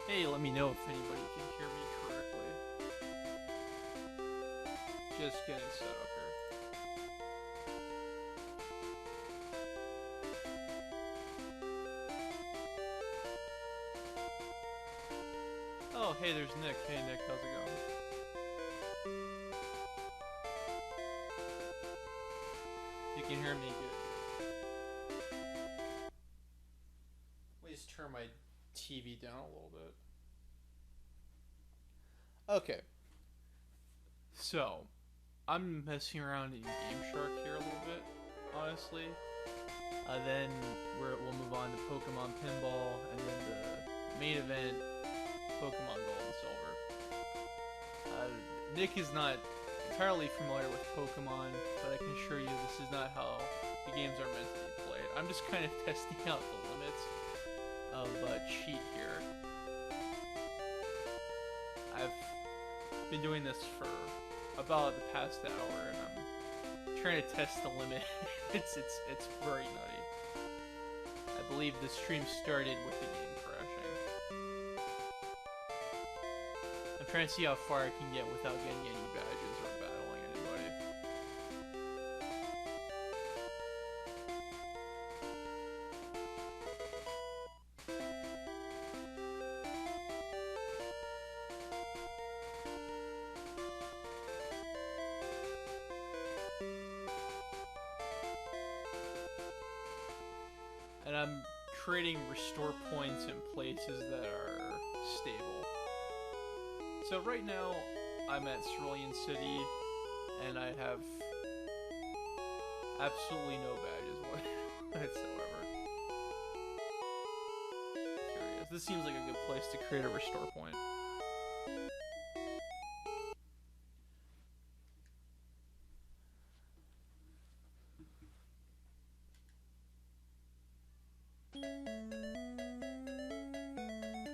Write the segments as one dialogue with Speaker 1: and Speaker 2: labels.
Speaker 1: Hey, let me know if anybody can hear me correctly. Just getting set up here. Oh, hey, there's Nick. Hey, Nick, how's it going? You can hear me good. Let me just turn my TV down a little bit. Okay. So, I'm messing around in Gameshark here a little bit, honestly. Then we'll move on to Pokemon Pinball, and then the main event, Pokemon Gold and Silver. Nick is not entirely familiar with Pokemon, but I can assure you this is not how the games are meant to be played. I'm just kind of testing out the limits of cheat here. I've been doing this for about the past hour, and I'm trying to test the limit. It's very nutty. I believe the stream started with the game crashing. I'm trying to see how far I can get without getting any badges or battling anybody. And I'm creating restore points in places that are stable. So right now, I'm at Cerulean City, and I have absolutely no badges whatsoever. Curious. This seems like a good place to create a restore point.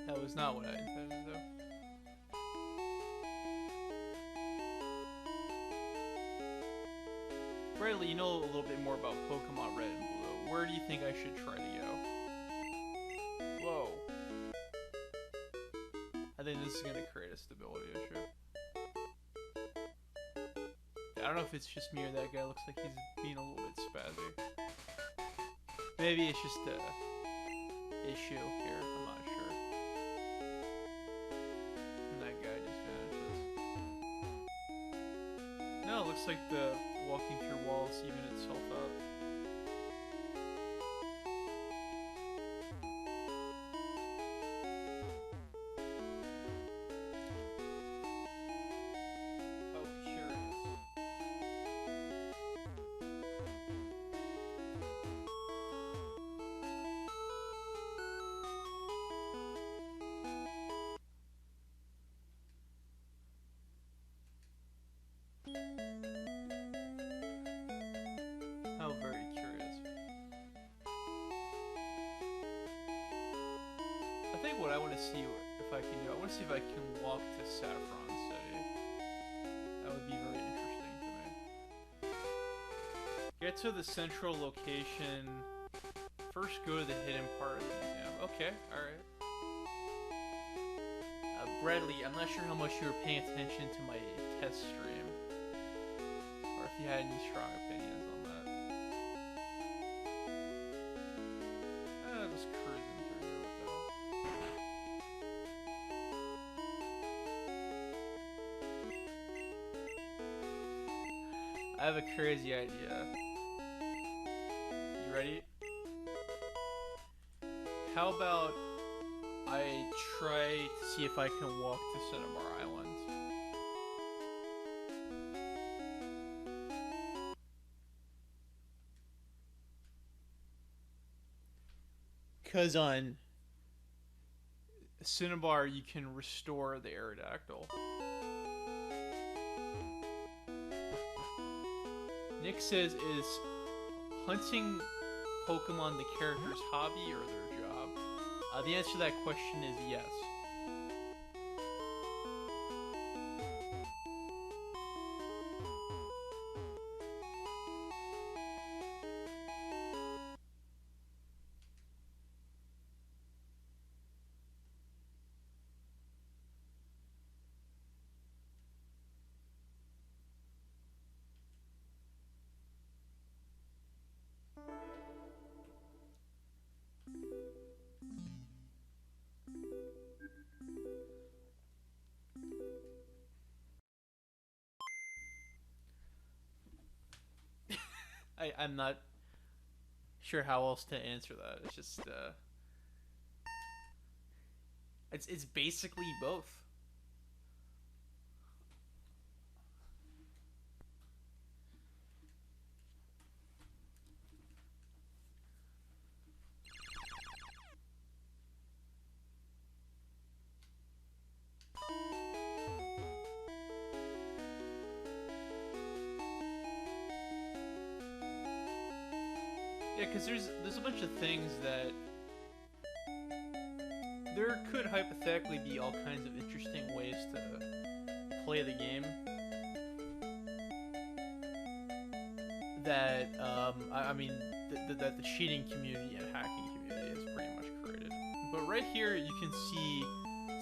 Speaker 1: That was not what I intended to do. Bradley, you know a little bit more about Pokemon Red and Blue. Where do you think I should try to go? Whoa. I think this is going to create a stability issue. I don't know if it's just me or that guy looks like he's being a little bit spazzy. Maybe it's just a issue here, I'm not sure. And that guy just vanishes. No, it looks like the walking through walls even itself out. Oh, curious. How very curious. I think what I want to see if I can do, I want to see if I can walk to Saffron City. That would be very interesting to me. Get to the central location. First go to the hidden part of the museum. Okay, alright. Bradley, I'm not sure how much you were paying attention to my test stream. Or if you had any strong opinions on that. Just cruising through here, what the hell. I have a crazy idea. You ready? How about I try to see if I can walk to Cinnabar Island? Because on Cinnabar, you can restore the Aerodactyl. Nick says, is hunting Pokemon the character's hobby or their job? The answer to that question is yes. I'm not sure how else to answer that. It's just, it's basically both. Yeah, because there's a bunch of things that there could hypothetically be all kinds of interesting ways to play the game that I mean that the cheating community and hacking community has pretty much created. But right here you can see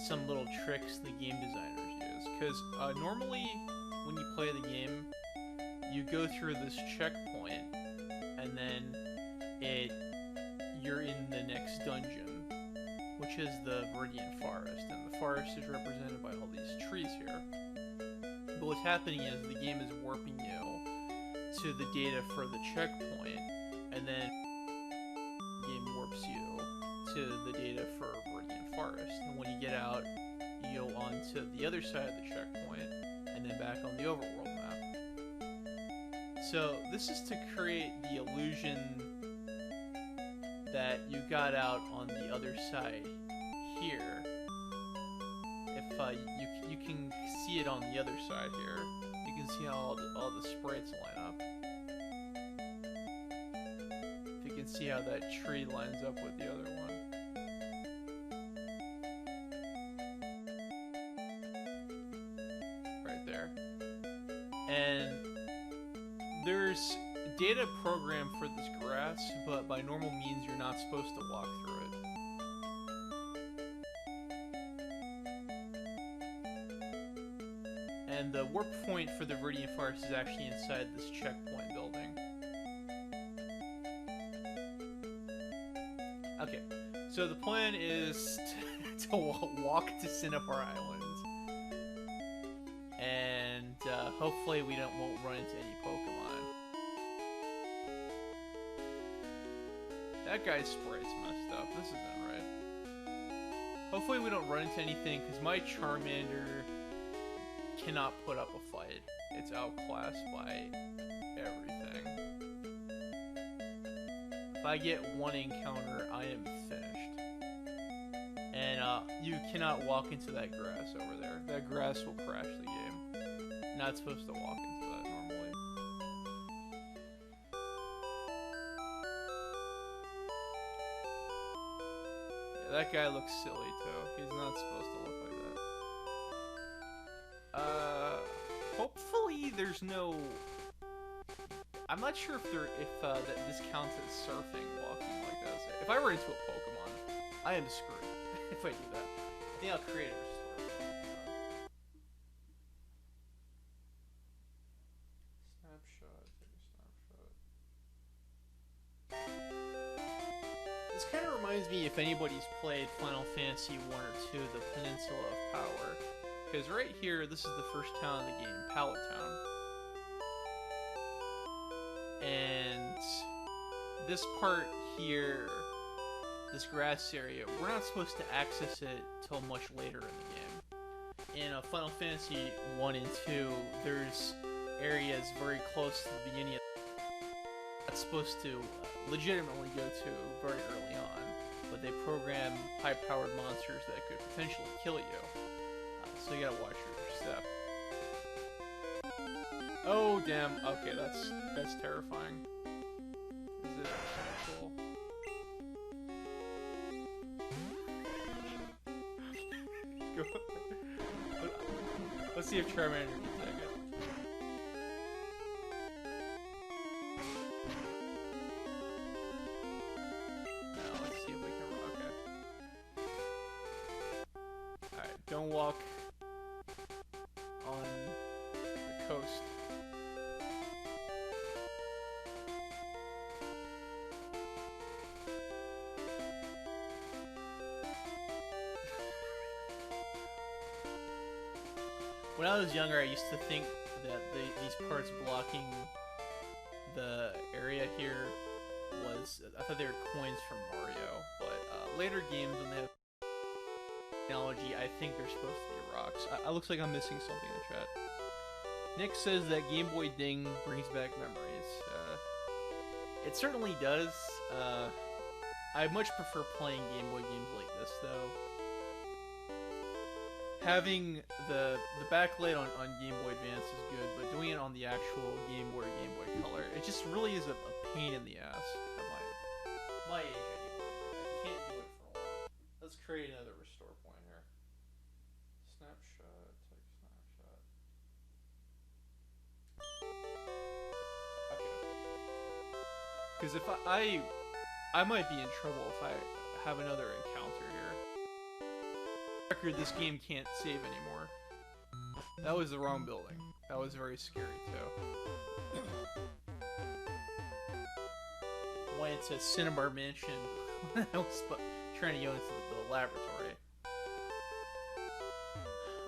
Speaker 1: some little tricks the game designers use, because normally when you play the game you go through this checkpoint and then you're in the next dungeon, which is the Viridian Forest, and the forest is represented by all these trees here. But what's happening is the game is warping you to the data for the checkpoint, and then the game warps you to the data for Viridian Forest. And when you get out, you go on to the other side of the checkpoint, and then back on the overworld map. So this is to create the illusion that you got out on the other side here. If you can see it on the other side here, you can see how all the sprites line up. If you can see how that tree lines up with the other one. Right there. And there's data programmed for this grass, but by normal means you're not supposed to walk through it. And the warp point for the Viridian Forest is actually inside this checkpoint building. Okay, so the plan is to walk to Cinnabar Island, and hopefully we won't run into any Pokemon. That guy's sprite's messed up. This isn't right. Hopefully we don't run into anything, because my Charmander cannot put up a fight. It's outclassed by everything. If I get one encounter, I am finished. And you cannot walk into that grass over there. That grass will crash the game. Not supposed to walk into that normally. Yeah, that guy looks silly too. He's not supposed to look like that. Hopefully there's no... I'm not sure if that this counts as surfing, walking like this. If I run into a Pokemon, I am screwed if I do that. I think I'll create a restore. Snapshot, take a snapshot. This kind of reminds me, if anybody's played Final Fantasy 1 or 2, the Peninsula of Power. Because right here, this is the first town in the game, Pallet Town. this part here, this grass area, we're not supposed to access it till much later in the game. In Final Fantasy 1 and 2, there's areas very close to the beginning of that's supposed to legitimately go to very early on, but they program high-powered monsters that could potentially kill you. So you gotta watch your step. Oh damn! Okay, that's terrifying. Is it cool? Let's see if Charmander can take it. Now let's see if we can. Okay. All right, don't walk on the coast. When I was younger, I used to think that these parts blocking the area here was... I thought they were coins from Mario, but later games when they have technology, I think they're supposed to be rocks. It looks like I'm missing something in the chat. Nick says that Game Boy Ding brings back memories. It certainly does. I much prefer playing Game Boy games like this, though. Having the backlight on Game Boy Advance is good, but doing it on the actual Game Boy or Game Boy Color, it just really is a pain in the ass at my age anyway. I can't do it for a while. Let's create another restore point here. Snapshot, take snapshot. Okay. Because if I might be in trouble if I have another encounter here. This game can't save anymore. That was the wrong building. That was very scary too. Went into Cinnabar Mansion when I was trying to go into the laboratory.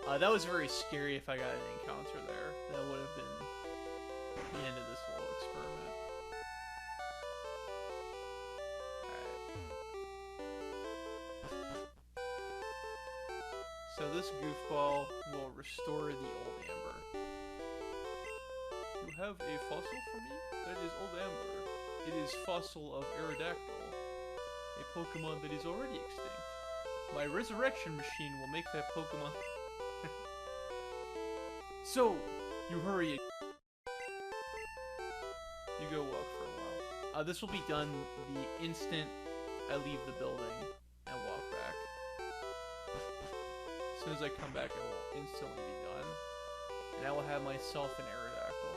Speaker 1: That was very scary if I got an encounter there. That would have been the end of this little experiment. So this goofball will restore the old amber. You have a fossil for me? That is old amber. It is fossil of Aerodactyl, a Pokemon that is already extinct. My resurrection machine will make that Pokemon... So, you hurry. You go walk for a while. This will be done the instant I leave the building and walk back. As soon as I come back, it will instantly be done. And I will have myself an Aerodactyl.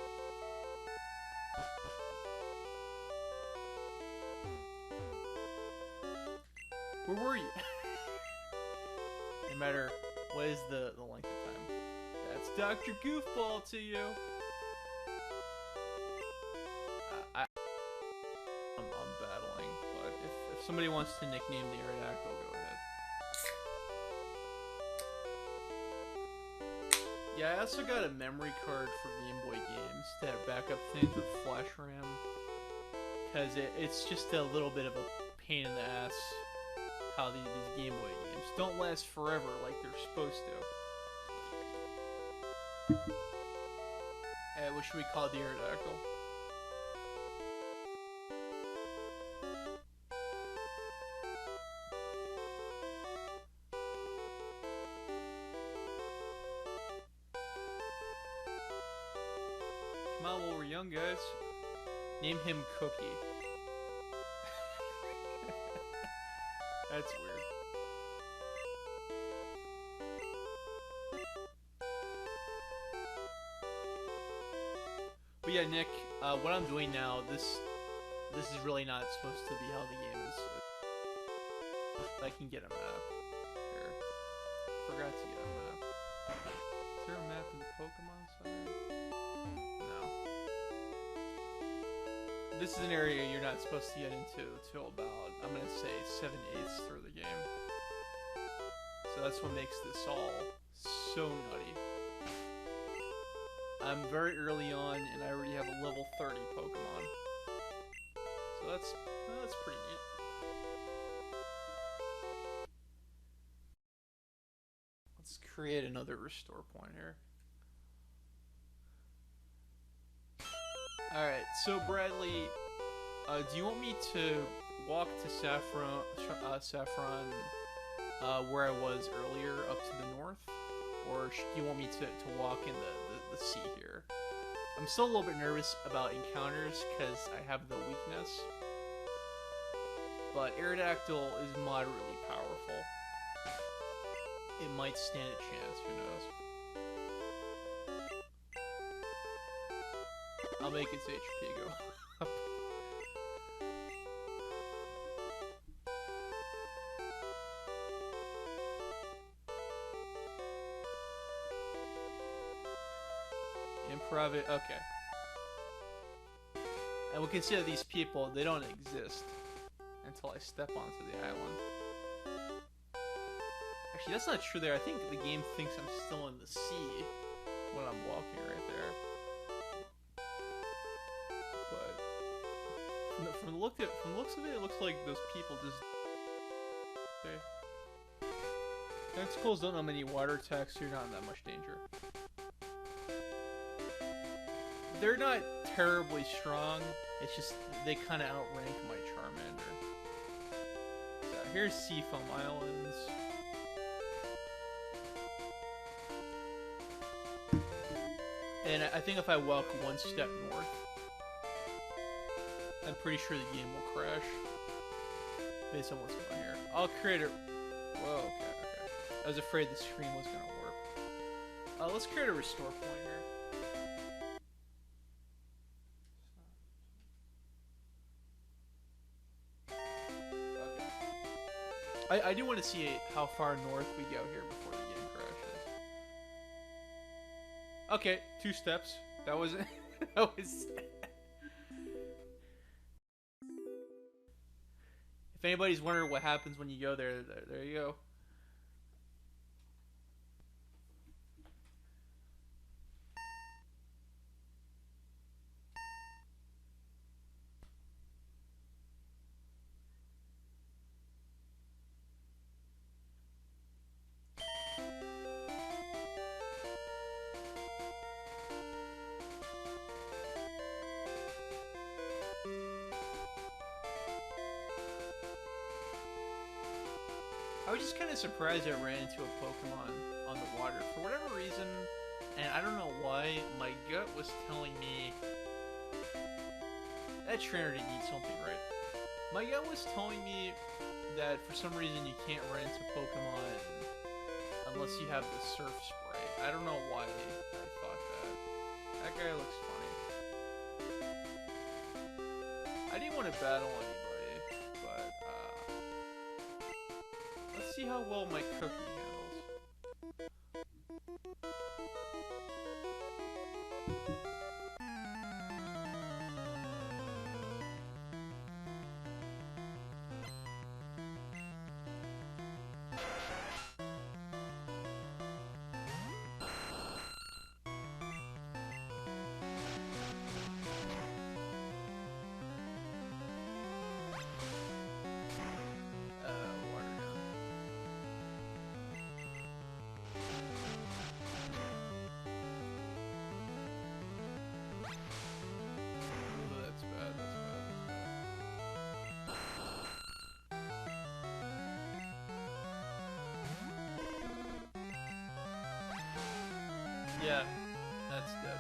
Speaker 1: Where were you? No matter what is the length of time. That's Dr. Goofball to you. I'm battling, but if somebody wants to nickname the Aerodactyl, go ahead. Yeah, I also got a memory card for Game Boy games to have backup things with flash RAM. Because it's just a little bit of a pain in the ass how these Game Boy games don't last forever like they're supposed to. What should we call the Aerodactyl? Come on, while we're young, guys. Name him Cookie. That's weird. But yeah, Nick, what I'm doing now, this is really not supposed to be how the game is. I can get a map. Here. Forgot to get a map. Is there a map in the Pokemon Center? No. This is an area you're not supposed to get into till about, I'm gonna say, 7/8 through the game. So that's what makes this all so nutty. I'm very early on, and I already have a level 30 Pokemon. So that's that's pretty neat. Let's create another restore point here. Alright, so Bradley, do you want me to walk to Saffron, where I was earlier, up to the north? Or do you want me to walk in the sea here? I'm still a little bit nervous about encounters because I have the weakness. But Aerodactyl is moderately powerful. It might stand a chance, who knows? I'll make its HP go up. Improv it, okay. And we can see that these people, they don't exist until I step onto the island. Actually, that's not true there. I think the game thinks I'm still in the sea when I'm walking right there. But from the looks of it, it looks like those people just. Okay. Tentacles don't know many water attacks, so you're not in that much danger. They're not terribly strong. It's just they kind of outrank my Charmander. So here's Seafoam Islands. And I think if I walk one step north, I'm pretty sure the game will crash. Based on what's going on here. I'll create a... Whoa, okay. I was afraid the screen was going to warp. Let's create a restore point here. Okay. I do want to see how far north we go here before the game crashes. Okay, 2 steps. That was... that was... If anybody's wondering what happens when you go there, there you go. I was just kind of surprised I ran into a Pokemon on the water for whatever reason, and I don't know why. My gut was telling me that trainer didn't need something right. My gut was telling me that for some reason you can't run into Pokemon unless you have the Surf Spray. I don't know why I thought that. That guy looks funny. I didn't want to battle anybody, but let's see how well my cookie handles. Yeah, that's dead.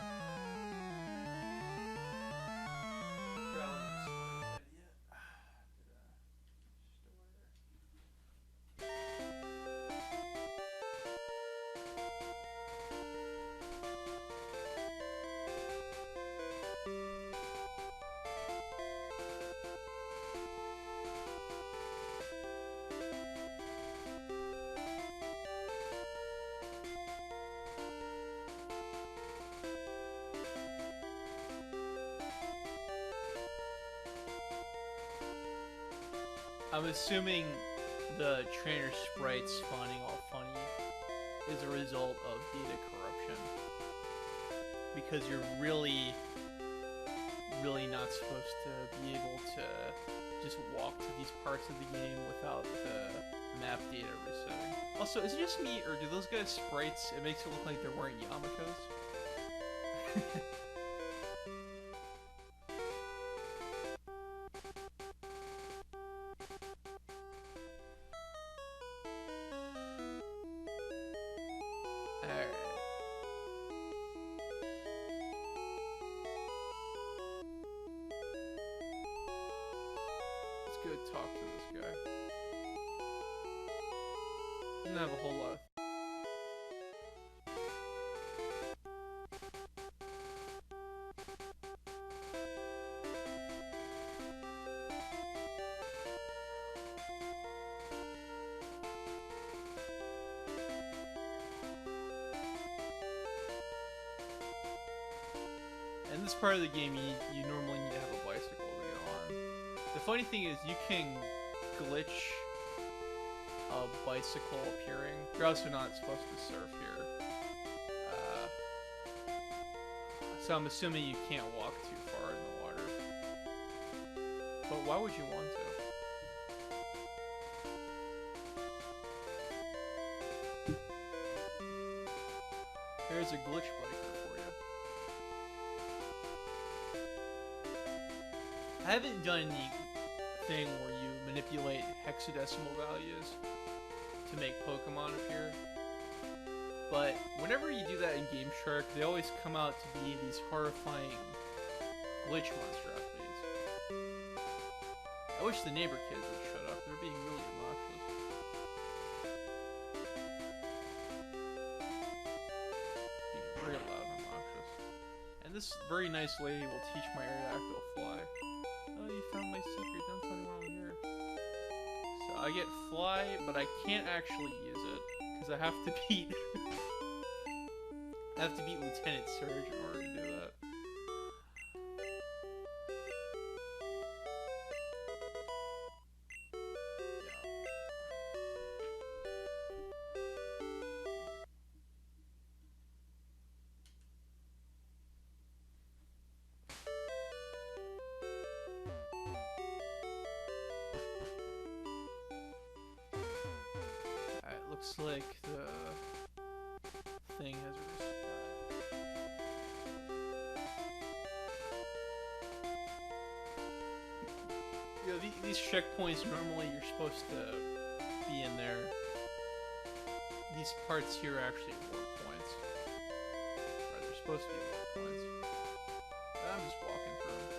Speaker 1: I'm assuming the trainer sprites spawning all funny is a result of data corruption. Because you're really really not supposed to be able to just walk to these parts of the game without the map data resetting. Also, is it just me, or do those guys' sprites, it makes it look like they're wearing yarmulkes? Go talk to this guy. Doesn't have a whole lot. In this part of the game, you normally need to have a bicycle to get on. The funny thing is, you can glitch a bicycle appearing. You're also not supposed to surf here. So I'm assuming you can't walk too far in the water. But why would you want to? There's a glitch biker for you. I haven't done any thing where you manipulate hexadecimal values to make Pokemon appear, but whenever you do that in Gameshark, they always come out to be these horrifying glitch monstrosities. I wish the neighbor kids would shut up, they're being really obnoxious. Being very loud and obnoxious. And this very nice lady will teach my Aerodactyl fly. Oh, you found my secret, don't tell anyone I'm here. So I get fly, but I can't actually use it, because I have to beat Lieutenant Surge in order to do that. Looks like the thing has these checkpoints, normally you're supposed to be in there. These parts here are actually warp points. Or they're supposed to be warp points. I'm just walking through them.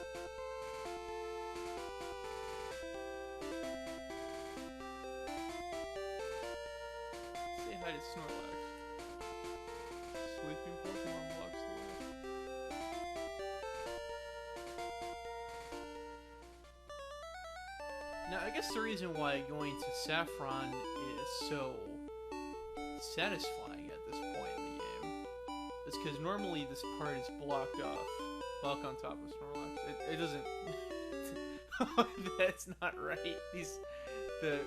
Speaker 1: Say hi to Snorlax. Sleeping Pokemon blocks the way. Now, I guess the reason why going to Saffron is so satisfying at this point in the game is because normally this part is blocked off. Walk on top of Snorlax. It doesn't... That's not right. The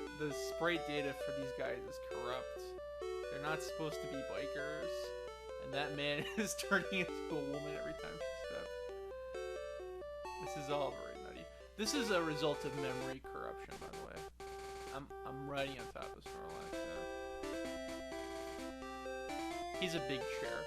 Speaker 1: sprite data for these guys is corrupt. They're not supposed to be bikers. And that man is turning into a woman every time she steps. This is all very nutty. This is a result of memory corruption, by the way. I'm riding on top of Snorlax now. He's a big chair.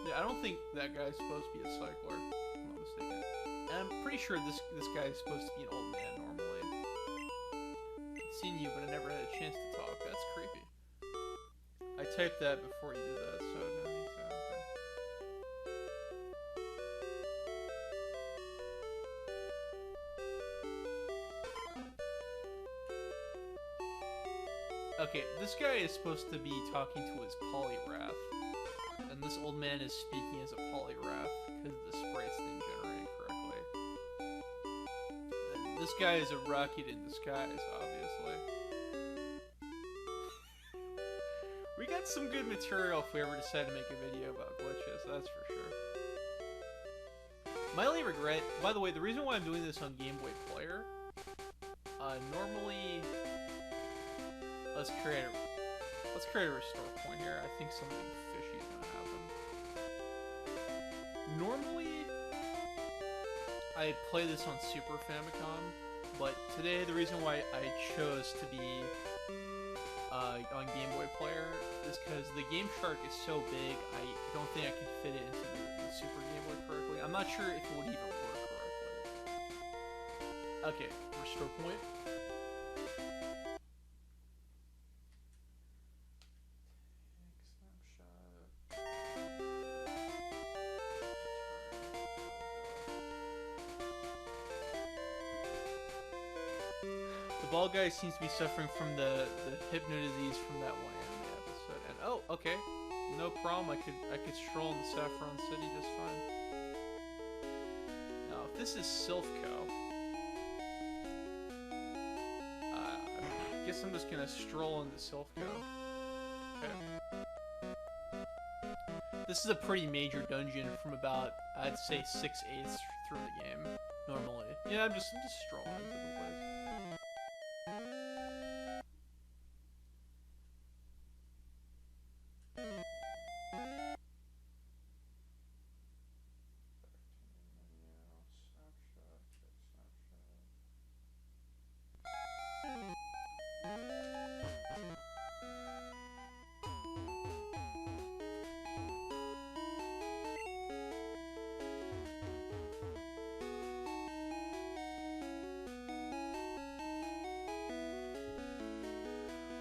Speaker 1: Yeah, I don't think that guy's supposed to be a cycler. If I'm not mistaken. And I'm pretty sure this guy is supposed to be an old man normally. I've seen you, but I never had a chance to talk. That's creepy. I typed that before you did that, so no need to. Okay, this guy is supposed to be talking to his polyrath, and this old man is speaking as a polyrath because the sprites didn't generate correctly. And this guy is a rocket in disguise, obviously. We got some good material if we ever decide to make a video about glitches, that's for sure. My only regret, by the way, the reason why I'm doing this on Game Boy Player, normally, let's create a let's create a restore point here. I think something fishy is gonna happen. Normally, I play this on Super Famicom, but today the reason why I chose to be on Game Boy Player is because the Gameshark is so big. I don't think I could fit it into the Super Game Boy correctly. I'm not sure if it would even work correctly. Okay, restore point. The ball guy seems to be suffering from the hypno disease from that one anime episode. And oh, okay, no problem. I could stroll in the Saffron City just fine. Now, if this is Silphco, I guess I'm just gonna stroll into Silphco. Okay. This is a pretty major dungeon from about, I'd say, 6/8 through the game normally. Yeah, I'm just strolling into the place.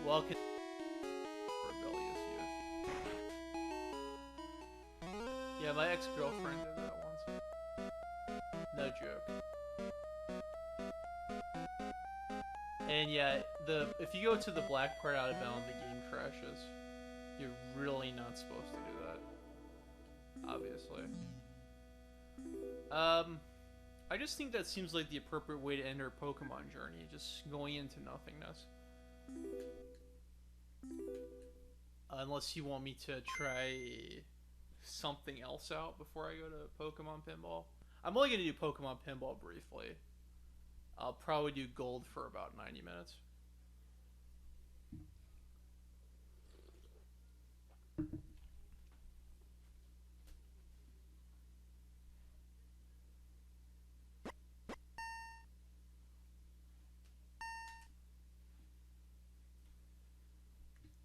Speaker 1: Welcome, rebellious youth. Yeah, my ex-girlfriend did that once. No joke. And yeah, if you go to the black part out of bound, the game crashes. You're really not supposed to do that. Obviously. I just think that seems like the appropriate way to end our Pokemon journey, just going into nothingness. Unless you want me to try something else out before I go to Pokemon Pinball. I'm only going to do Pokemon Pinball briefly. I'll probably do Gold for about 90 minutes.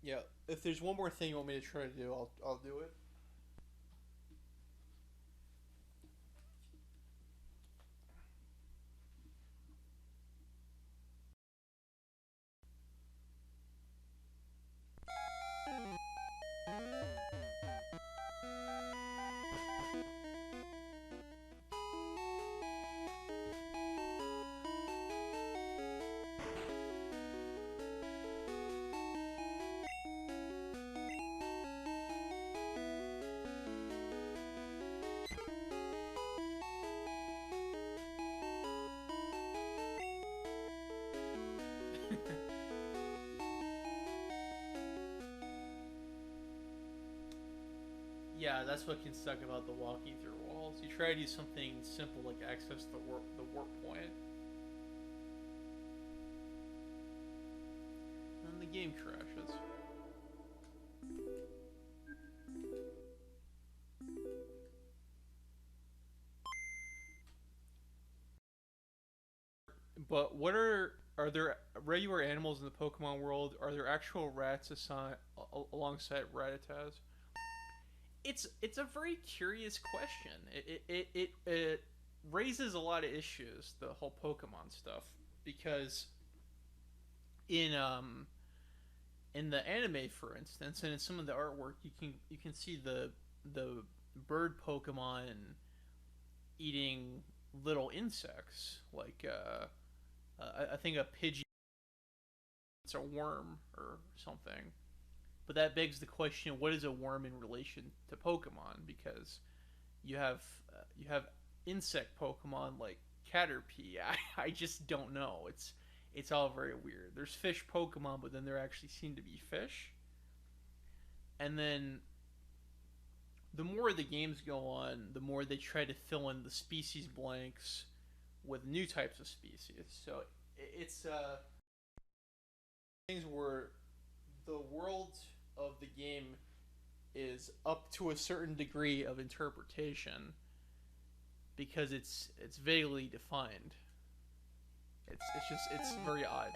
Speaker 1: Yeah, if there's one more thing you want me to try to do, I'll do it. Yeah, that's what can suck about the walking through walls. You try to do something simple like access the warp point, and the game crashes. But what are there regular animals in the Pokemon world? Are there actual rats alongside Rattatas? It's a very curious question. It raises a lot of issues, the whole Pokemon stuff, because in in the anime, for instance, and in some of the artwork, you can see the bird Pokemon eating little insects, like I think a Pidgey. It's a worm or something. But that begs the question: what is a worm in relation to Pokemon? Because you have insect Pokemon like Caterpie. I just don't know. It's all very weird. There's fish Pokemon, but then there actually seem to be fish. And then the more the games go on, the more they try to fill in the species blanks with new types of species. So it's things where the world game is up to a certain degree of interpretation because it's vaguely defined. It's very odd.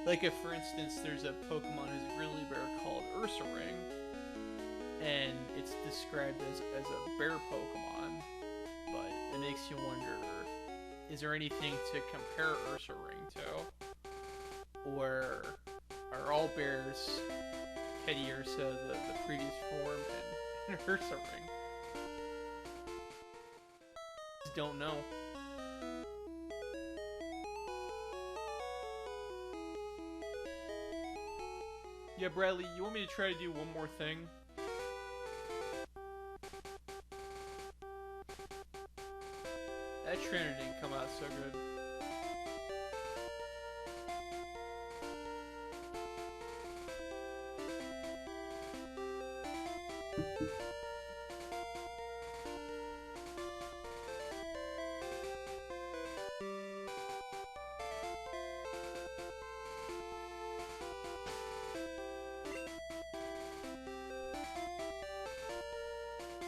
Speaker 1: Like if, for instance, there's a Pokemon who's a grizzly bear called Ursaring, and it's described as a bear Pokemon, but it makes you wonder, is there anything to compare Ursaring to? Or are all bears Teddiursa, the previous form, and Ursaring? Just don't know. Yeah, Bradley, you want me to try to do one more thing? That trainer didn't come out so good.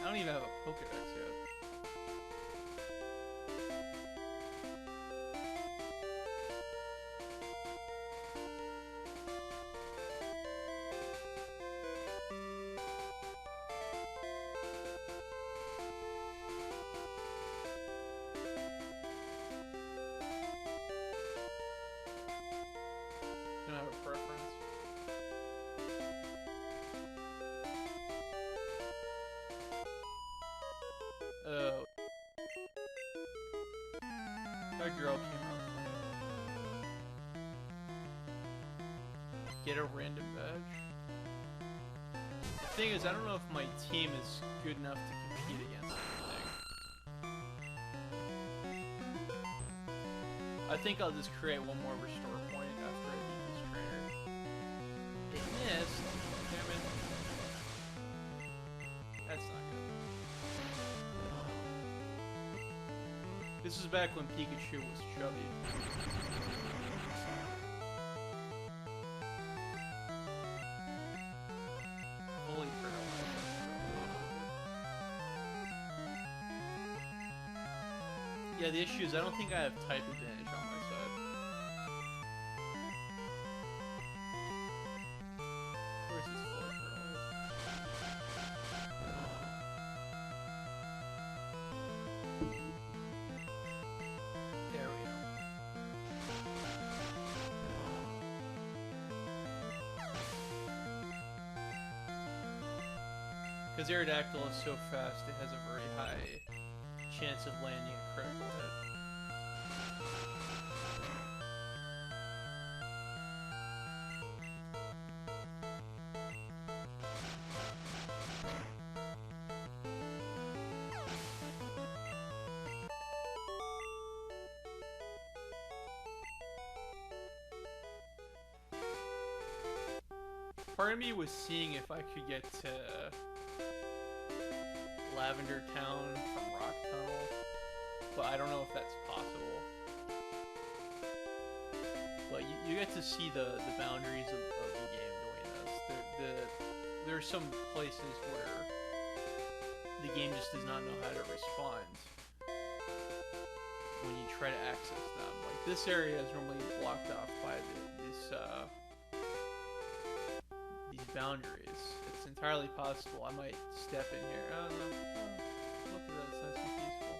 Speaker 1: I don't even have a Pokedex yet. Don't have a preference. Oh. That girl came out funny. Get a random badge? The thing is, I don't know if my team is good enough to compete against anything. I think I'll just create one more restore point after I beat this trainer. It missed. Damn it. That's not good. This was back when Pikachu was chubby. Holy crap. Yeah, the issue is I don't think I have type advantage on my side. Of course it's full of There we go. Because Aerodactyl is so fast, it has a very high chance of landing a critical hit. Part of me was seeing if I could get to Lavender Town from Rock Tunnel, but I don't know if that's possible. But you get to see the boundaries of the game doing this. There are some places where the game just does not know how to respond when you try to access them. Like, this area is normally blocked off by these boundaries. It's entirely possible I might step in here. I don't know. Oh, look at that, it's nice and peaceful.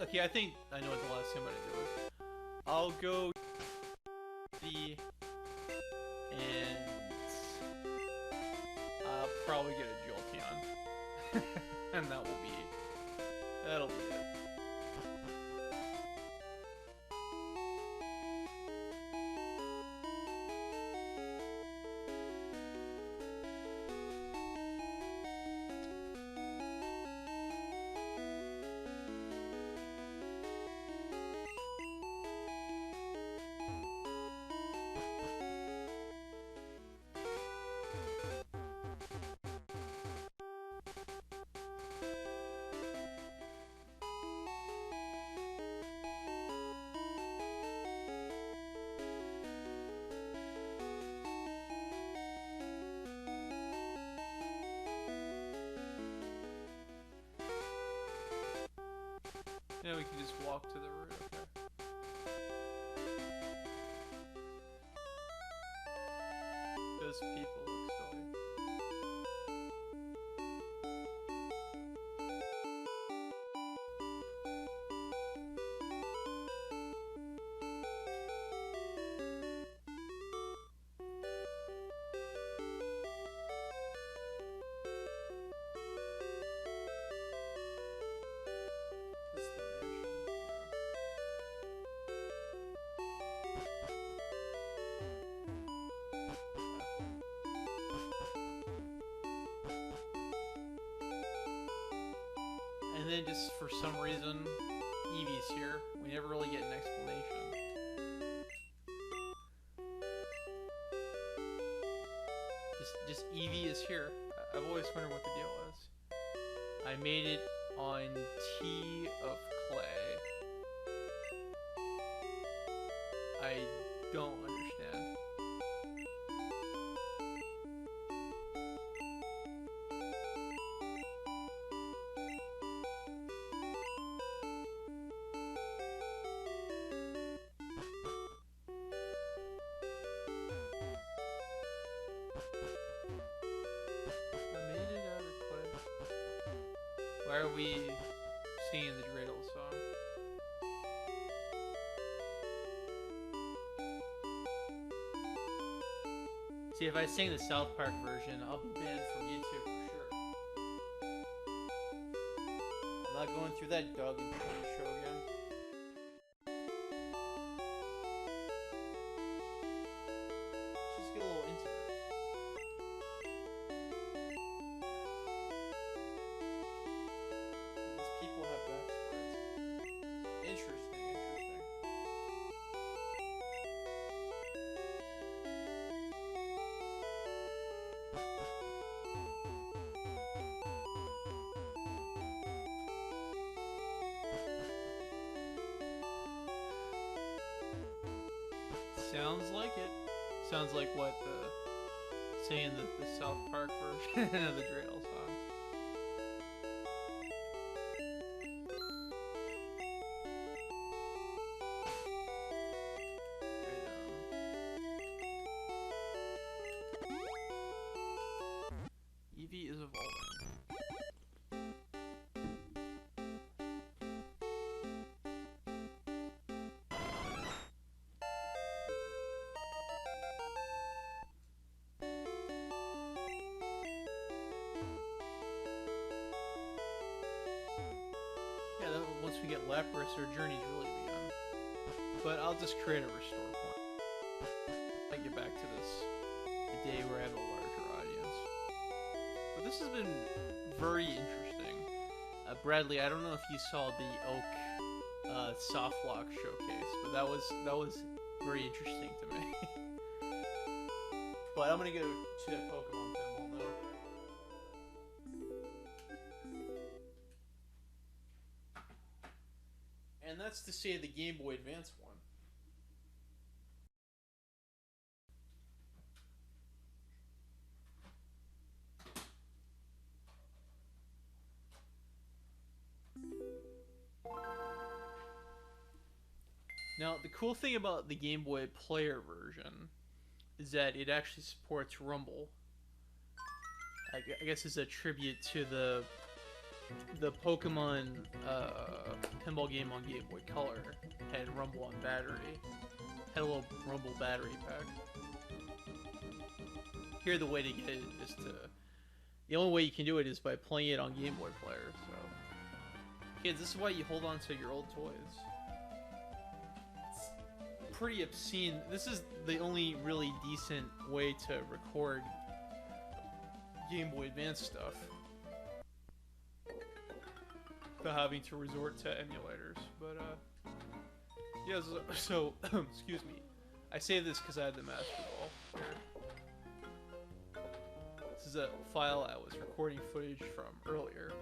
Speaker 1: Okay, I think I know what the last thing I'm gonna do is. I'll go and I'll probably get a Jolteon. And that'll be it. Yeah, we can just walk to the route. Okay. Those people look silly. This is the mansion. And then just for some reason, Evie's here. We never really get an explanation. Just Evie is here. I've always wondered what the deal is. I made it on tea of clay. I don't understand. Why are we singing the dreidel song? See, if I sing the South Park version, I'll be banned from YouTube for sure. I'm not going through that dog and pony show again. Just get a little intimate. Sounds like it. Sounds like what the saying the South Park version of the dreidel song. Evie is evolving. Once we get Lapras, our journey's really begun. But I'll just create a restore point. I get back to this the day where I have a larger audience. But this has been very interesting. Bradley, I don't know if you saw the Oak soft lock showcase, but that was very interesting to me. But I'm gonna go to Pokemon Pinball now. And that's to say the Game Boy Advance one. Now, the cool thing about the Game Boy Player version is that it actually supports Rumble. I guess it's a tribute to the Pokemon pinball game on Game Boy Color. Had Rumble on battery. Had a little Rumble battery pack. Here, the way to get it is to... The only way you can do it is by playing it on Game Boy Player, so... Kids, this is why you hold on to your old toys. It's pretty obscene. This is the only really decent way to record Game Boy Advance stuff. Without having to resort to emulators, but yeah, so excuse me, I say this because I had the Master Ball here. This is a file I was recording footage from earlier.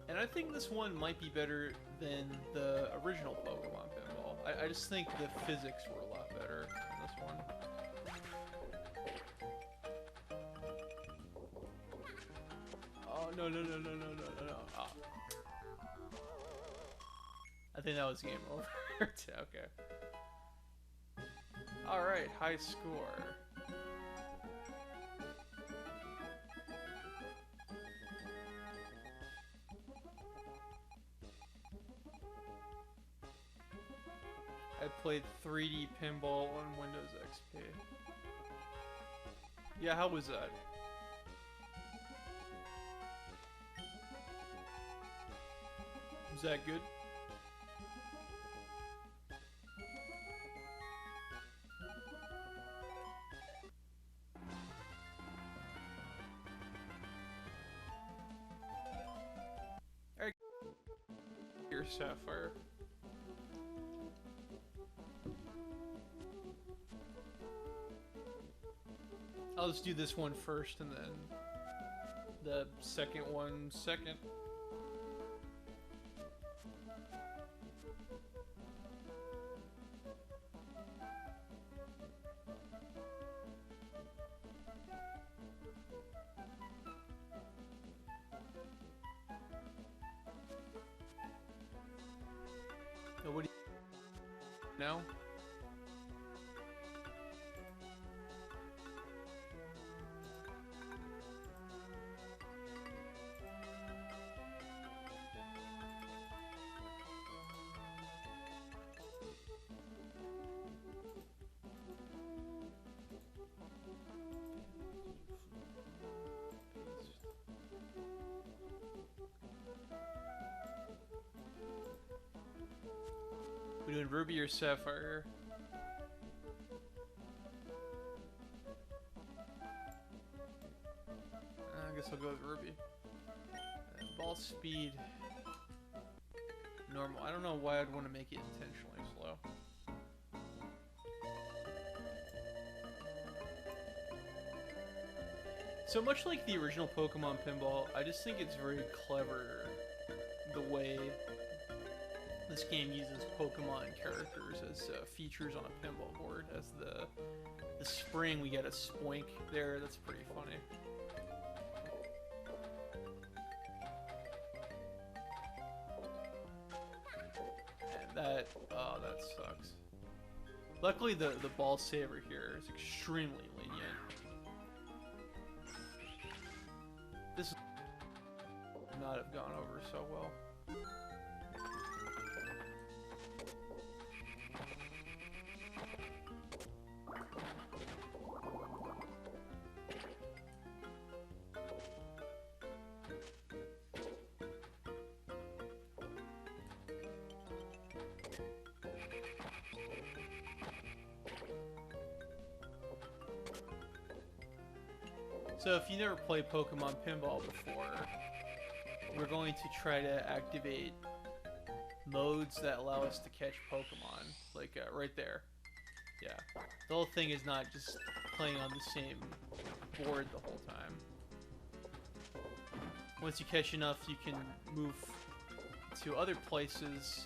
Speaker 1: And I think this one might be better than the original Pokemon Pinball. I just think the physics were a lot better in this one. no, no, no, no, no, no, no, no. Oh. I think that was game over. Okay. Alright, high score. I played 3D Pinball on Windows XP. Yeah, how was that? Was that good? Alright, your Sapphire. I'll just do this one first and then the second one second. So what do you now? We doing Ruby or Sapphire? I guess I'll go with Ruby. Ball speed. Normal. I don't know why I'd want to make it intentionally slow. So much like the original Pokemon Pinball, I just think it's very clever the way this game uses Pokemon characters as features on a pinball board. As the spring, we get a spoink there. That's pretty funny. And that, oh, that sucks. Luckily, the ball saver here is extremely lenient. This would not have gone over so well. So if you never played Pokemon Pinball before, we're going to try to activate modes that allow us to catch Pokemon, like right there. Yeah, the whole thing is not just playing on the same board the whole time. Once you catch enough, you can move to other places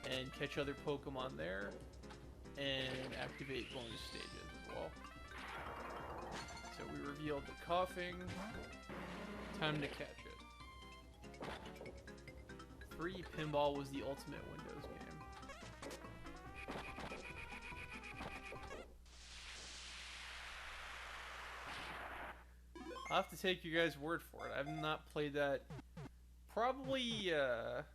Speaker 1: and catch other Pokemon there and activate bonus stages as well. So we revealed the coughing. Time to catch it. 3D Pinball was the ultimate Windows game. I'll have to take you guys' word for it. I've not played that. Probably, jeez.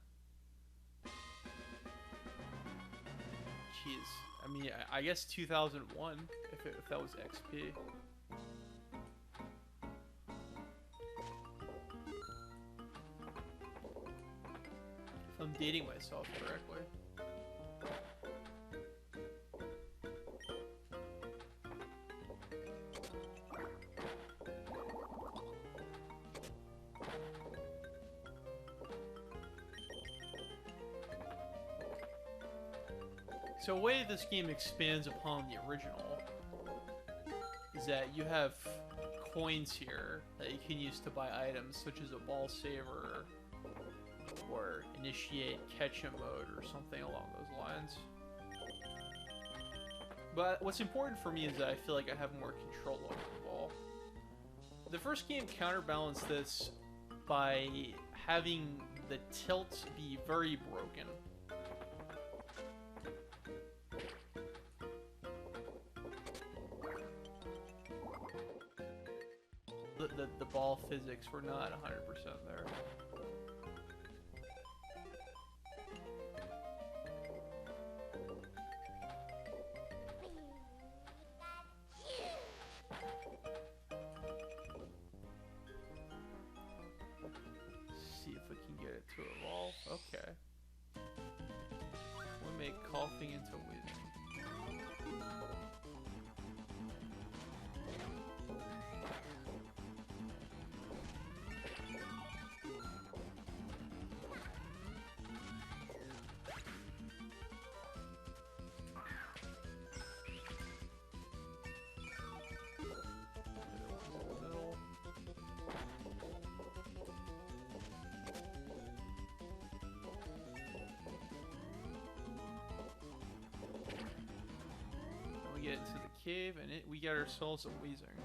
Speaker 1: I mean, I guess 2001, if that was XP. If I'm dating myself correctly. So a way this game expands upon the original is that you have coins here that you can use to buy items such as a ball saver or initiate catch-em mode or something along those lines. But what's important for me is that I feel like I have more control over the ball. The first game counterbalanced this by having the tilt be very broken. The ball physics were not 100% there. See if we can get it to evolve. Okay. We'll make coughing into wheezing. Get into the cave, and we got ourselves a Weezing.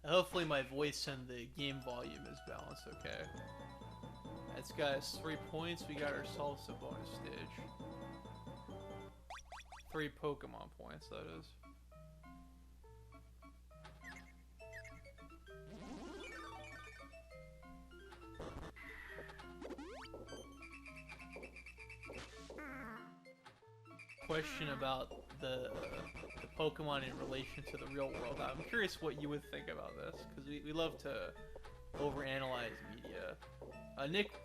Speaker 1: Hopefully my voice and the game volume is balanced okay. It's got us 3 points, we got ourselves a bonus stage. 3 Pokemon points, that is. Question about the Pokemon in relation to the real world. I'm curious what you would think about this, because we love to overanalyze media.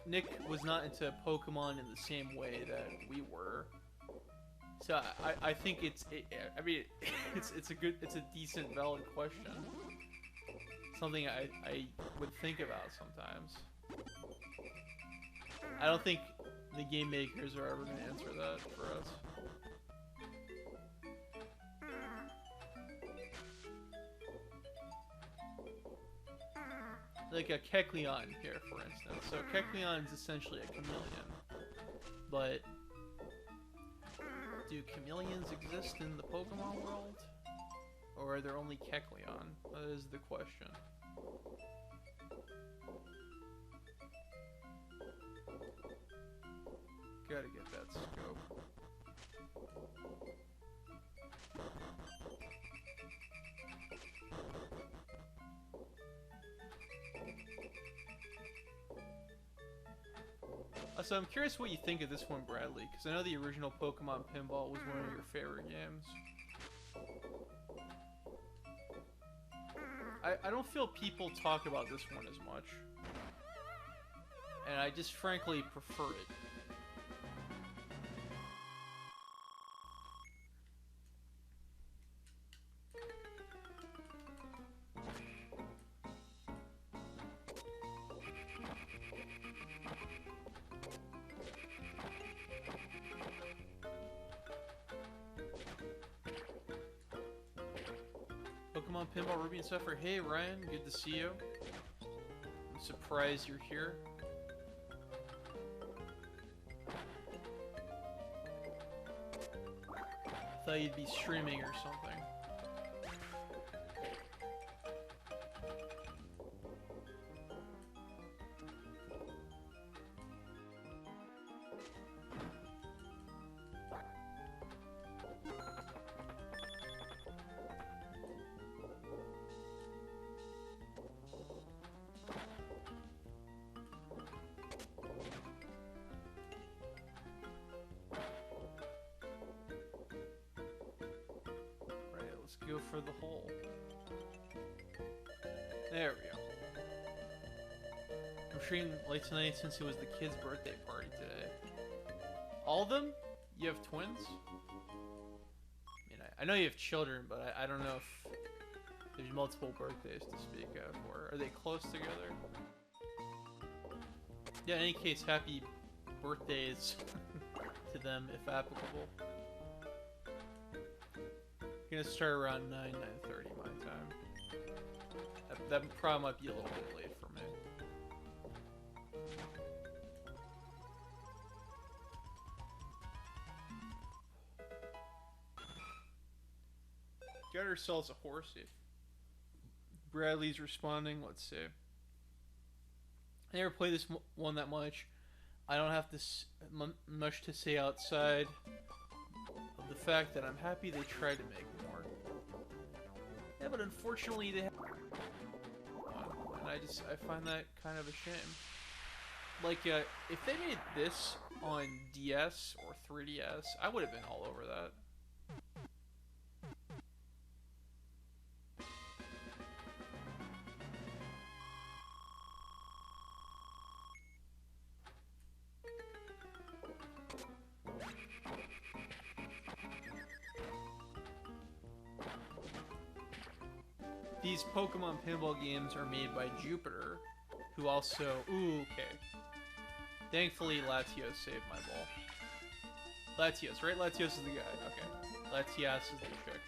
Speaker 1: Nick was not into Pokemon in the same way that we were, so I think it's a decent, valid question. Something I would think about sometimes. I don't think the game makers are ever going to answer that for us. Like a Kecleon here, for instance. So Kecleon is essentially a chameleon, but do chameleons exist in the Pokemon world? Or are there only Kecleon? That is the question. Gotta get that scope. So I'm curious what you think of this one, Bradley, because I know the original Pokemon Pinball was one of your favorite games. I don't feel people talk about this one as much, and I just frankly preferred it. Pokemon Pinball Ruby and Sapphire. Hey Ryan, good to see you. I'm surprised you're here. Thought you'd be streaming or something. Go for the hole. There we go. I'm streaming late tonight since it was the kid's birthday party today. All of them? You have twins? I mean, I know you have children, but I don't know if there's multiple birthdays to speak of. Or are they close together? Yeah, in any case, happy birthdays to them, if applicable. Gonna start around 9:30 my time. That probably might be a little bit late for me. Got ourselves a horsey. Bradley's responding. Let's see. I never played this one that much. I don't have much to say outside of the fact that I'm happy they tried to make more. Yeah, but unfortunately they have and I find that kind of a shame. Like, if they made this on DS or 3DS, I would have been all over that. These Pokemon pinball games are made by Jupiter, who also... Ooh, okay. Thankfully, Latios saved my ball. Latios, right? Latios is the guy. Okay. Latias is the chick.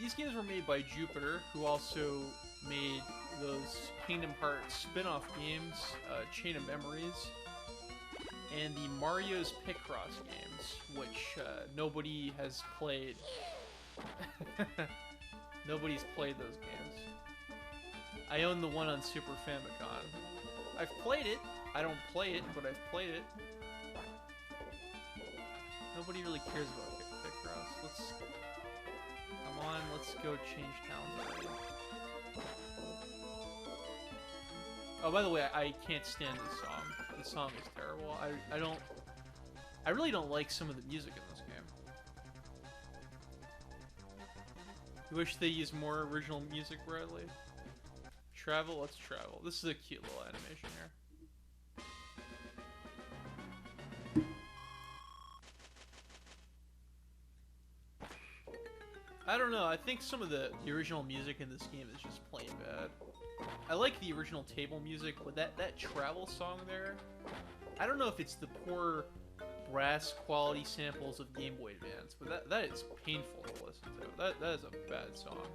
Speaker 1: These games were made by Jupiter, who also made those Kingdom Hearts spin-off games, Chain of Memories, and the Mario's Picross games, which nobody has played. Nobody's played those games. I own the one on Super Famicom. I've played it. I don't play it, but I've played it. Nobody really cares about Picross. Let's... Come on, let's go change towns already. Oh, by the way, I can't stand this song. The song is terrible. I really don't like some of the music in this game. You wish they used more original music, Bradley? Travel? Let's travel. This is a cute little animation here. I don't know, I think some of the original music in this game is just plain bad. I like the original table music, but that travel song there, I don't know if it's the poor brass quality samples of Game Boy Advance, but that is painful to listen to. That is a bad song.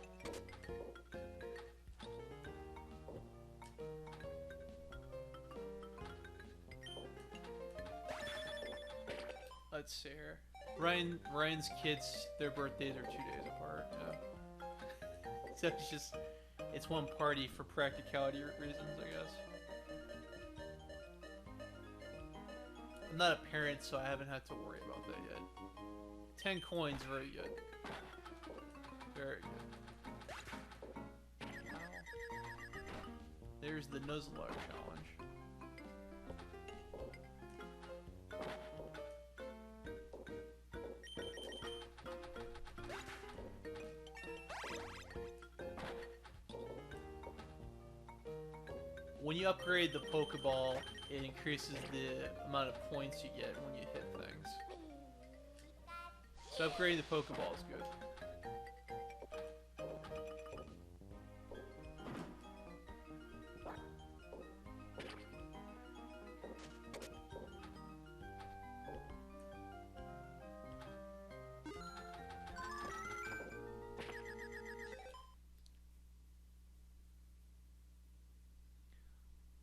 Speaker 1: Let's see here. Ryan's kids, their birthdays are 2 days apart. Yeah. So it's one party for practicality reasons, I guess. I'm not a parent, so I haven't had to worry about that yet. 10 coins, very good. Very good. There's the Nuzlocke challenge. When you upgrade the Pokeball, it increases the amount of points you get when you hit things. So upgrading the Pokeball is good.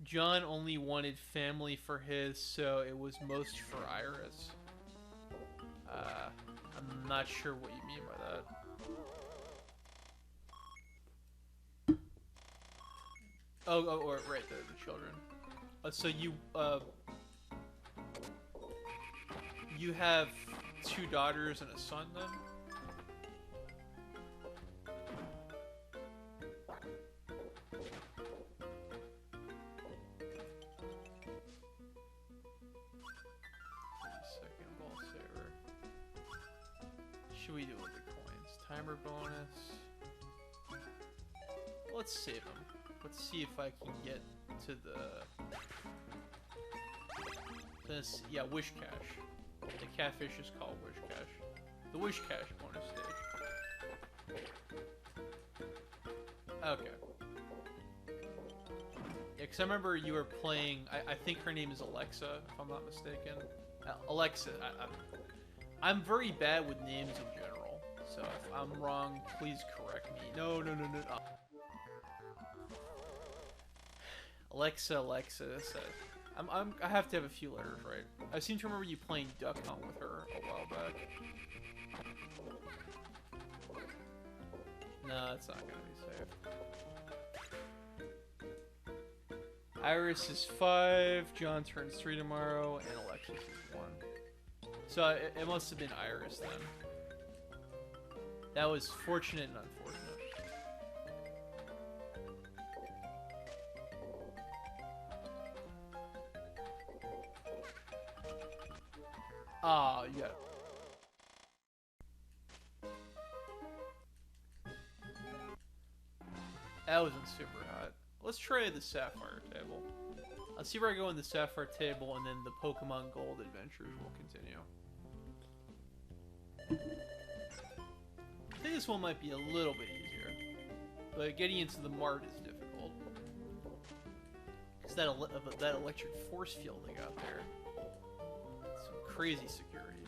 Speaker 1: John only wanted family for his, so it was most for Iris. I'm not sure what you mean by that. Oh, right, the children. So you have 2 daughters and a son, then? Should we do with the coins? Timer bonus. Let's save them. Let's see if I can get to this. Yeah, Wish Cache. The catfish is called Wish Cache. The Wish Cache bonus stage. Okay. Yeah, because I remember you were playing. I think her name is Alexa, if I'm not mistaken. Alexa. I'm very bad with names in general, so if I'm wrong, please correct me. No. Alexa said, I have to have a few letters right. I seem to remember you playing Duck Hunt with her a while back. No, it's not gonna be safe. Iris is 5, John turns 3 tomorrow, and Alexis is 1. So it must have been Iris then. That was fortunate and unfortunate. Ah, yeah. That wasn't super hot. Let's try the Sapphire table. I'll see where I go in the Sapphire table, and then the Pokemon Gold adventures will continue. I think this one might be a little bit easier, but getting into the mart is difficult. It's that electric force field they got there. Some crazy security.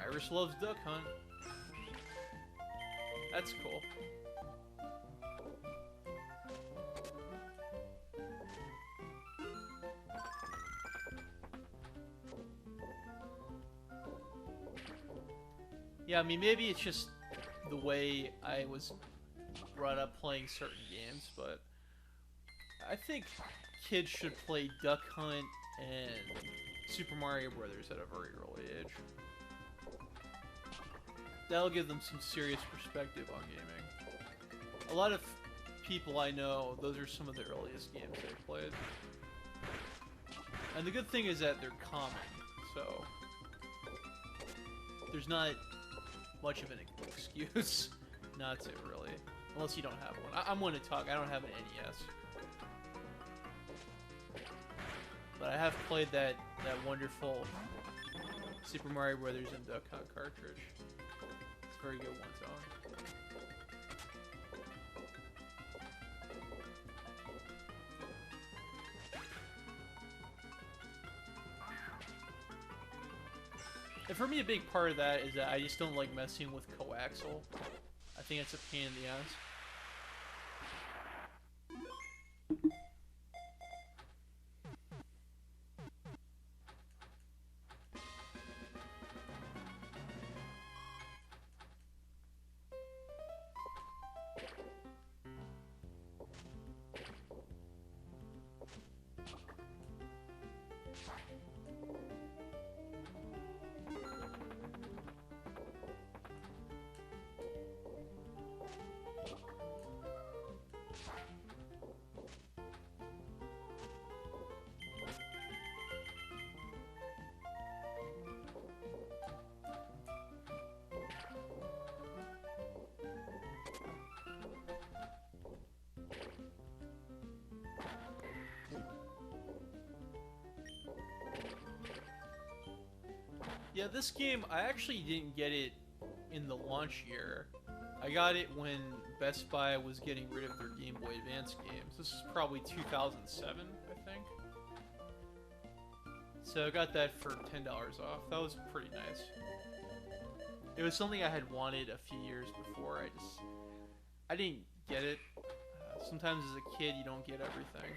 Speaker 1: Iris loves Duck Hunt. That's cool. Yeah, I mean, maybe it's just the way I was brought up playing certain games, but I think kids should play Duck Hunt and Super Mario Brothers at a very early age. That'll give them some serious perspective on gaming. A lot of people I know, those are some of the earliest games they played. And the good thing is that they're common, so there's not much of an excuse not to, really. Unless you don't have one. I'm one to talk, I don't have an NES. But I have played that wonderful Super Mario Brothers and Duck Hunt cartridge. It's a very good one, so. And for me, a big part of that is that I just don't like messing with coaxial. I think it's a pain in the ass. Yeah, this game, I actually didn't get it in the launch year. I got it when Best Buy was getting rid of their Game Boy Advance games. This is probably 2007, I think. So I got that for $10 off. That was pretty nice. It was something I had wanted a few years before. I didn't get it. Sometimes as a kid, you don't get everything.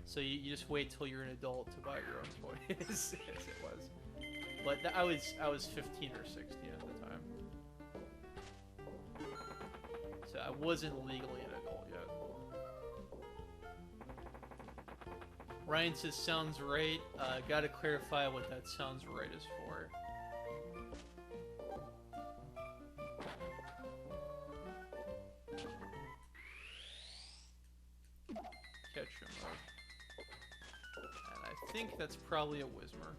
Speaker 1: So you just wait till you're an adult to buy your own toys, as it was. But I was 15 or 16 at the time. So I wasn't legally an adult yet. Ryan says, sounds right. Gotta clarify what that sounds right is for. Catch him up. And I think that's probably a Whismer.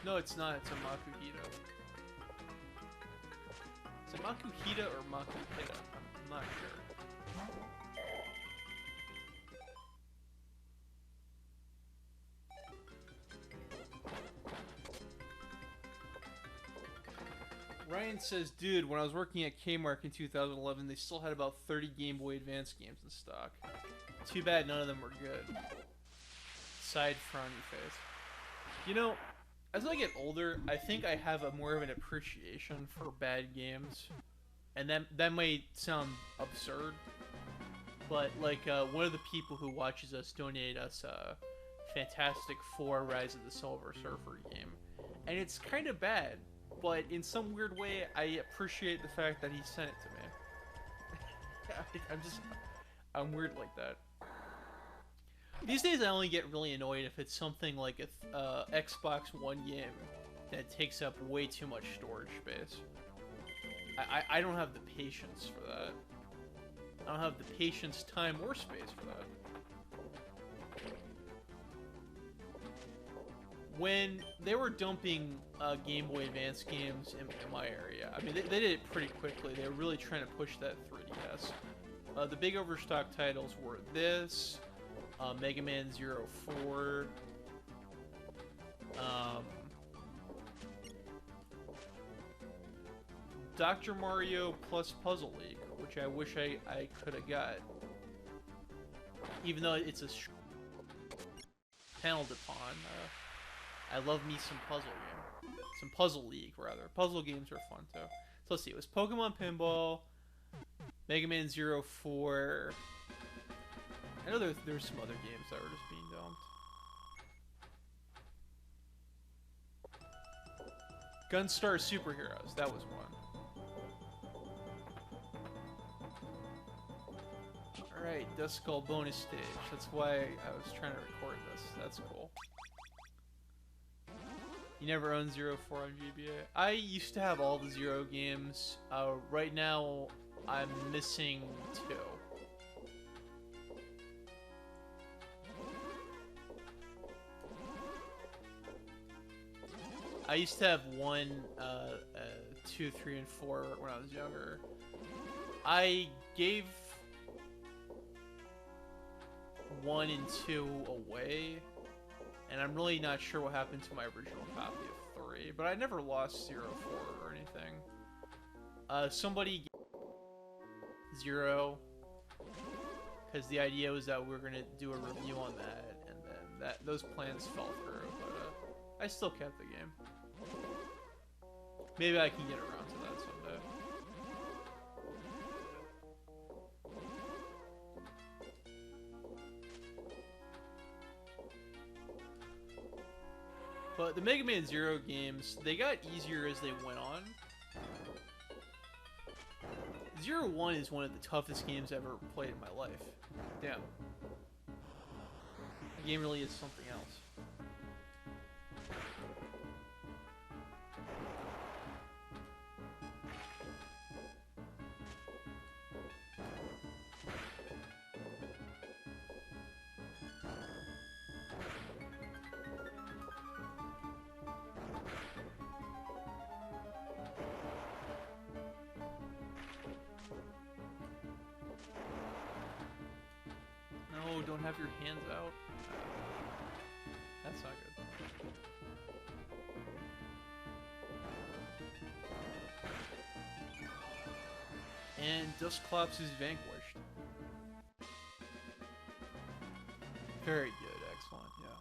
Speaker 1: No, it's not. It's a Makuhita. Is it Makuhita or Makuhita? I'm not sure. Ryan says, dude, when I was working at Kmart in 2011, they still had about 30 Game Boy Advance games in stock. Too bad none of them were good. Side frowny face. You know, as I get older, I think I have a more of an appreciation for bad games. And that might sound absurd, but like one of the people who watches us donated us a Fantastic Four Rise of the Silver Surfer game. And it's kind of bad, but in some weird way, I appreciate the fact that he sent it to me. I'm weird like that. These days, I only get really annoyed if it's something like a Xbox One game that takes up way too much storage space. I don't have the patience for that. I don't have the patience, time, or space for that. When they were dumping Game Boy Advance games in my area, I mean, they did it pretty quickly. They were really trying to push that 3DS. The big overstock titles were this, Mega Man 04, Dr. Mario plus Puzzle League, which I wish I could have got. Even though it's a paneled upon. I love me some puzzle game. Some Puzzle League, rather. Puzzle games are fun, too. So let's see. It was Pokemon Pinball, Mega Man 04. I know there's some other games that were just being dumped. Gunstar Superheroes. That was one. Alright, Dust Skull bonus stage. That's why I was trying to record this. That's cool. You never owned 04 on GBA? I used to have all the Zero games. Right now, I'm missing 2. I used to have 1, 2, 3, and 4 when I was younger. I gave 1 and 2 away, and I'm really not sure what happened to my original copy of 3, but I never lost 04 or anything. Somebody gave 0, because the idea was that we were going to do a review on that, and then those plans fell through, but I still kept the game. Maybe I can get around to that someday. But the Mega Man Zero games, they got easier as they went on. 01 is one of the toughest games I've ever played in my life. Damn. The game really is something else. No, don't have your hands out. That's not good. And Dusclops is vanquished. Very good, excellent, yeah.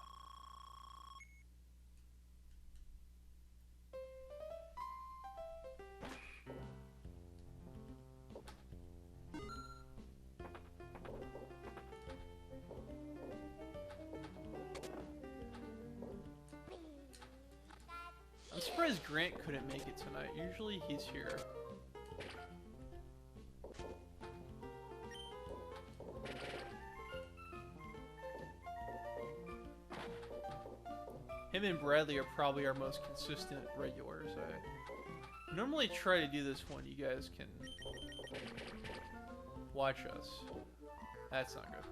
Speaker 1: I'm surprised Grant couldn't make it tonight. Usually he's here. Him and Bradley are probably our most consistent regulars. I normally try to do this when you guys can watch us. That's not good.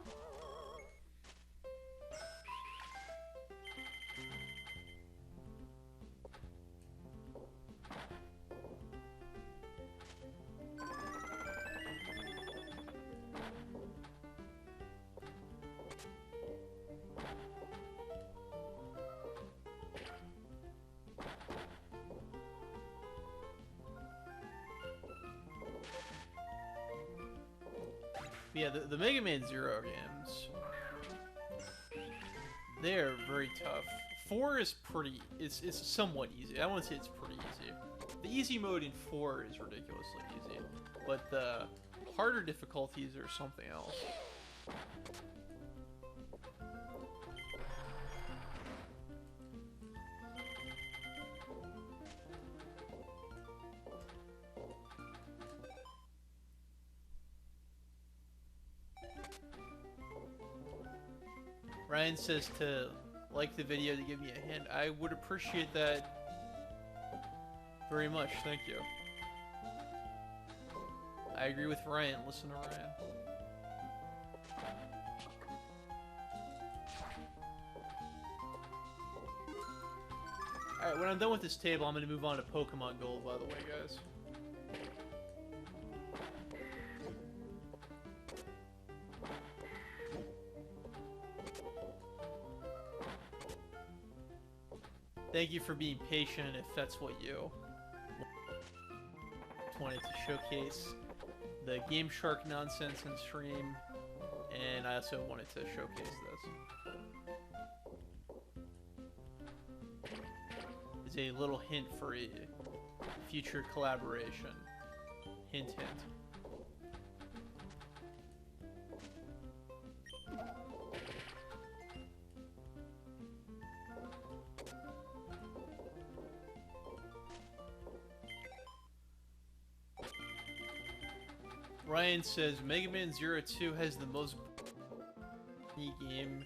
Speaker 1: Yeah, the Mega Man Zero games, they're very tough. 4 is pretty, it's somewhat easy. I won't say it's pretty easy. The easy mode in 4 is ridiculously easy, but the harder difficulties are something else. Ryan says to like the video to give me a hint. I would appreciate that very much. Thank you. I agree with Ryan. Listen to Ryan. Alright, when I'm done with this table, I'm going to move on to Pokemon Gold, by the way, guys. Thank you for being patient if that's what you wanted to showcase. The Gameshark nonsense in stream, and I also wanted to showcase this. It's a little hint for a future collaboration. Hint, hint. Ryan says Mega Man Zero 2 has the most game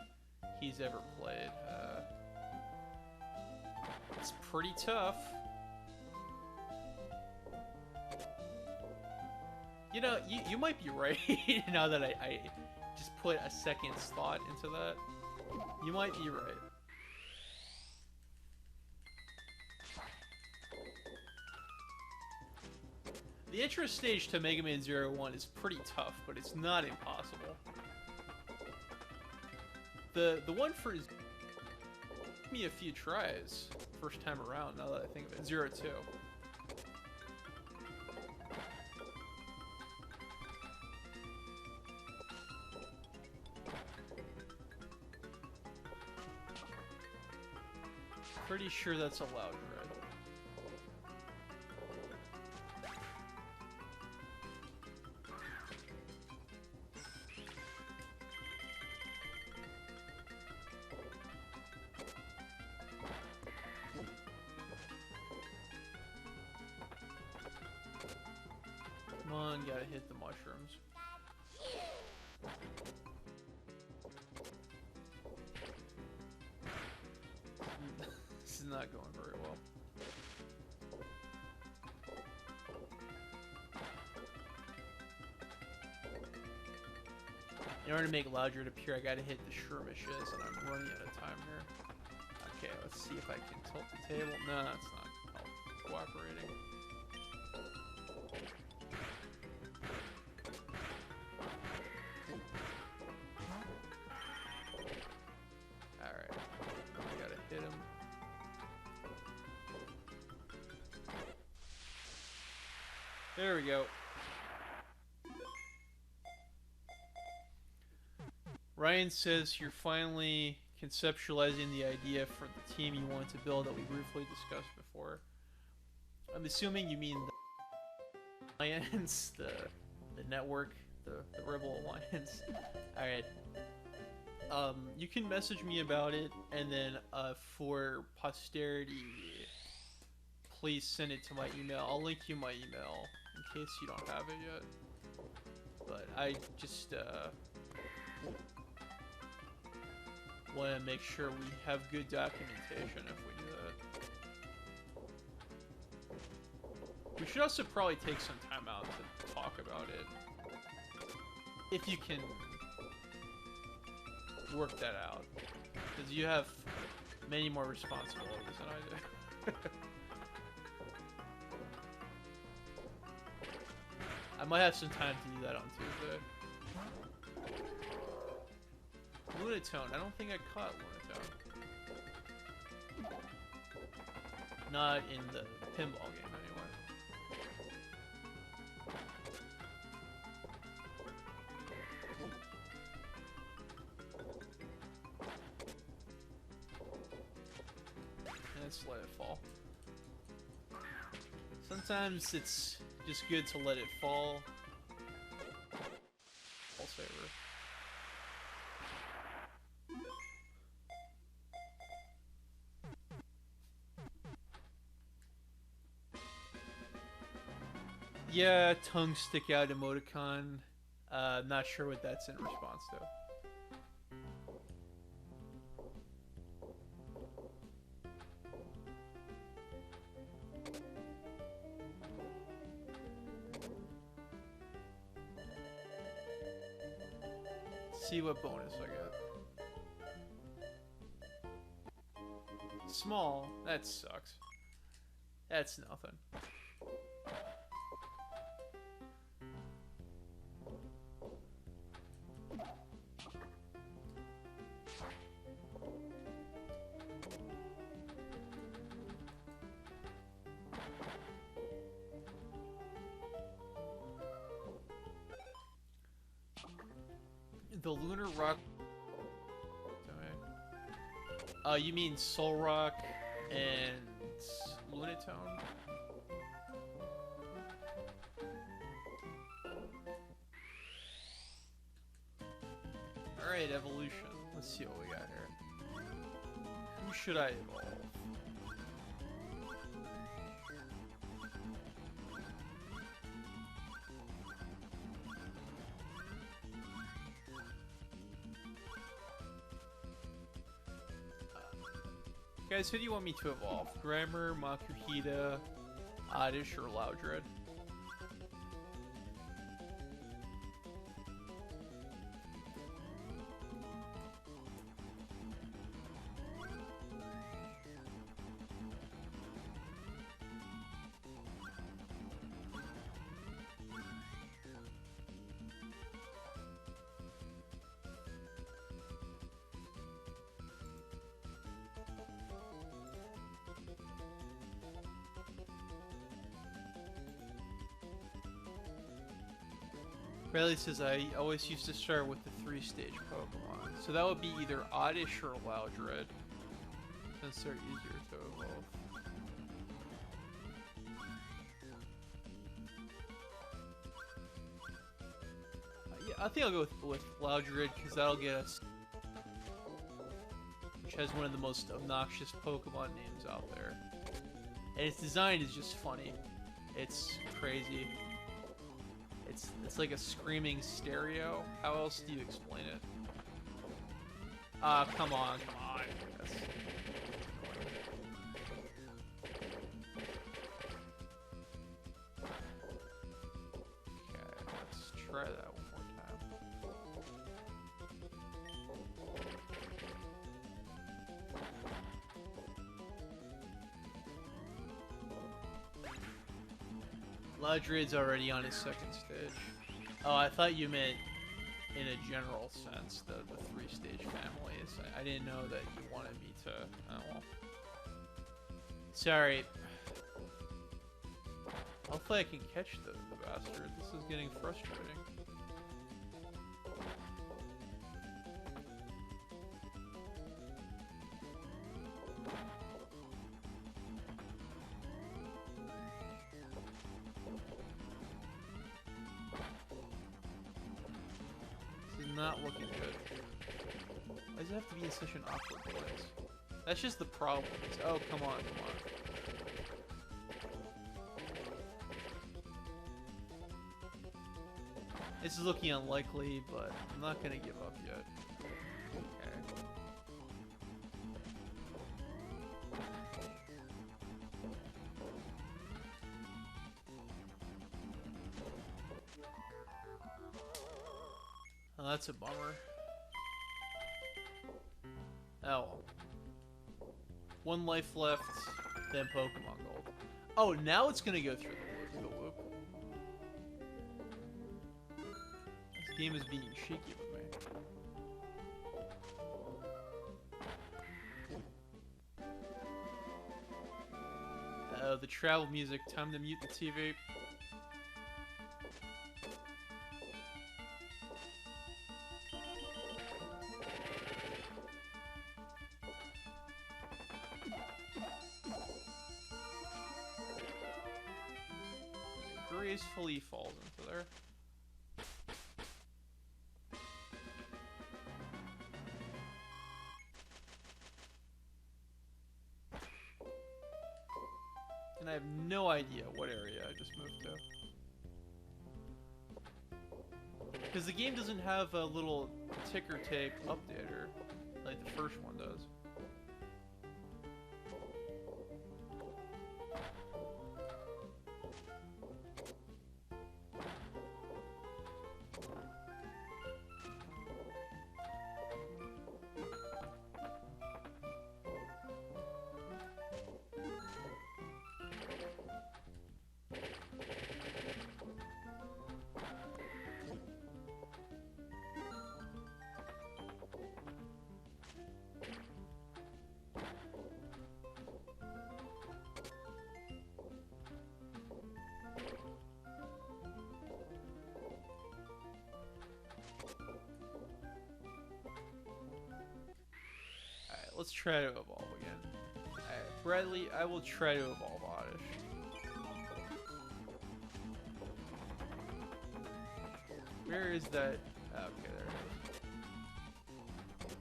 Speaker 1: he's ever played. It's pretty tough. You know, you might be right now that I just put a second's thought into that. You might be right. The intro stage to Mega Man Zero 1 is pretty tough, but it's not impossible. The one for took me a few tries first time around, now that I think of it. Zero 2. Pretty sure that's allowed, right? Come on, gotta hit the mushrooms. This is not going very well. In order to make Loudred appear, I gotta hit the skirmishes, and I'm running out of time here. Okay, let's see if I can tilt the table. No, it's not cooperating. Alright, I gotta hit him. There we go. Ryan says you're finally conceptualizing the idea for the team you wanted to build that we briefly discussed before. I'm assuming you mean the Alliance, the network, the Rebel Alliance. Alright. You can message me about it, and then for posterity, please send it to my email. I'll link you my email in case you don't have it yet. But I just want to make sure we have good documentation if we do that. We should also probably take some time out to talk about it. If you can work that out. Because you have many more responsibilities than I do. I might have some time to do that on Tuesday. Lunatone. I don't think I caught Lunatone. Not in the pinball game anyway. just let it fall. Sometimes it's just good to let it fall. Ball saver. Yeah, tongue stick out emoticon. Not sure what that's in response to. Let's see what bonus I get. Small. That sucks. That's nothing. The Lunar Rock. You mean Soul Rock and Lunatone? Alright, evolution. Let's see what we got here. Who should I evolve? Guys, who do you want me to evolve? Grimer, Makuhita, Oddish, or Loudred? Riley says, I always used to start with the 3-stage Pokemon. So that would be either Oddish or Loudred, since they're easier to evolve. Yeah, I think I'll go with Loudred, because that'll get us... which has one of the most obnoxious Pokemon names out there. And its design is just funny. It's crazy. It's like a screaming stereo. How else do you explain it? Come on. That's... Okay, let's try that one more time. Loudred's already on his second stage. Oh, I thought you meant in a general sense, the 3-stage families. I didn't know that you wanted me to... Oh, well. Sorry. Hopefully I can catch the bastard. This is getting frustrating. Not looking good. Why does it have to be in such an awkward place? That's just the problem. Oh, come on, come on. This is looking unlikely, but I'm not gonna give up yet. Okay. Oh, that's a bummer. Oh. One life left, then Pokemon Gold. Oh, now it's gonna go through the loop. This game is being cheeky with me. The travel music. Time to mute the TV. gracefully falls into there. And I have no idea what area I just moved to. Because the game doesn't have a little ticker tape updater like the first one does. Let's try to evolve again. Alright, Bradley, I will try to evolve Oddish. Where is that? Oh, okay, there it is.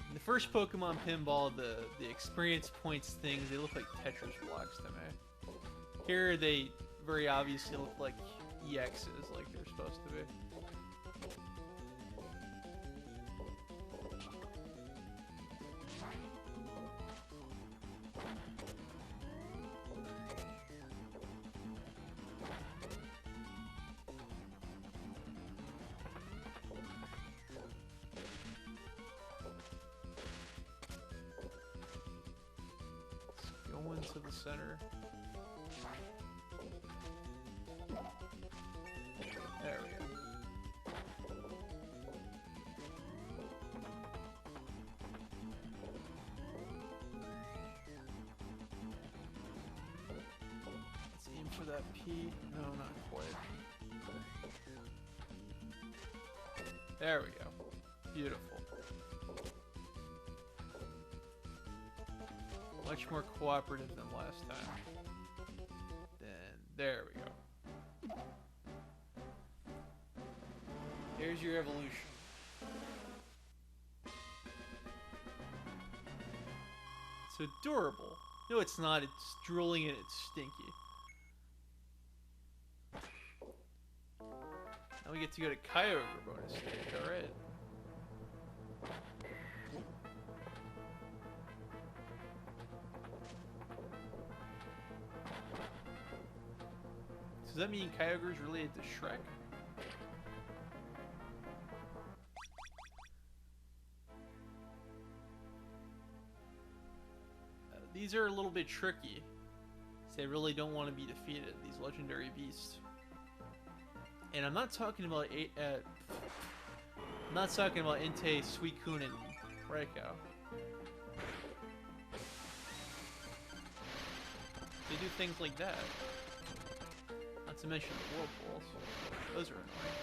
Speaker 1: In the first Pokemon Pinball, the experience points things, they look like Tetris blocks to me. Here they very obviously look like EXs, like they're supposed to be. To the center. There we go. Let's aim for that P. No, not quite. There we go. Beautiful. Much more cooperative than last time. Then, there we go. Here's your evolution. It's adorable. No, it's not. It's drooling and it's stinky. Now we get to go to Kyogre bonus stage, alright. Does that mean Kyogre is related to Shrek? These are a little bit tricky. They really don't want to be defeated, these legendary beasts. And I'm not talking about Entei, Suicune, and Raikou. They do things like that. Not to mention the whirlpools. Those are annoying.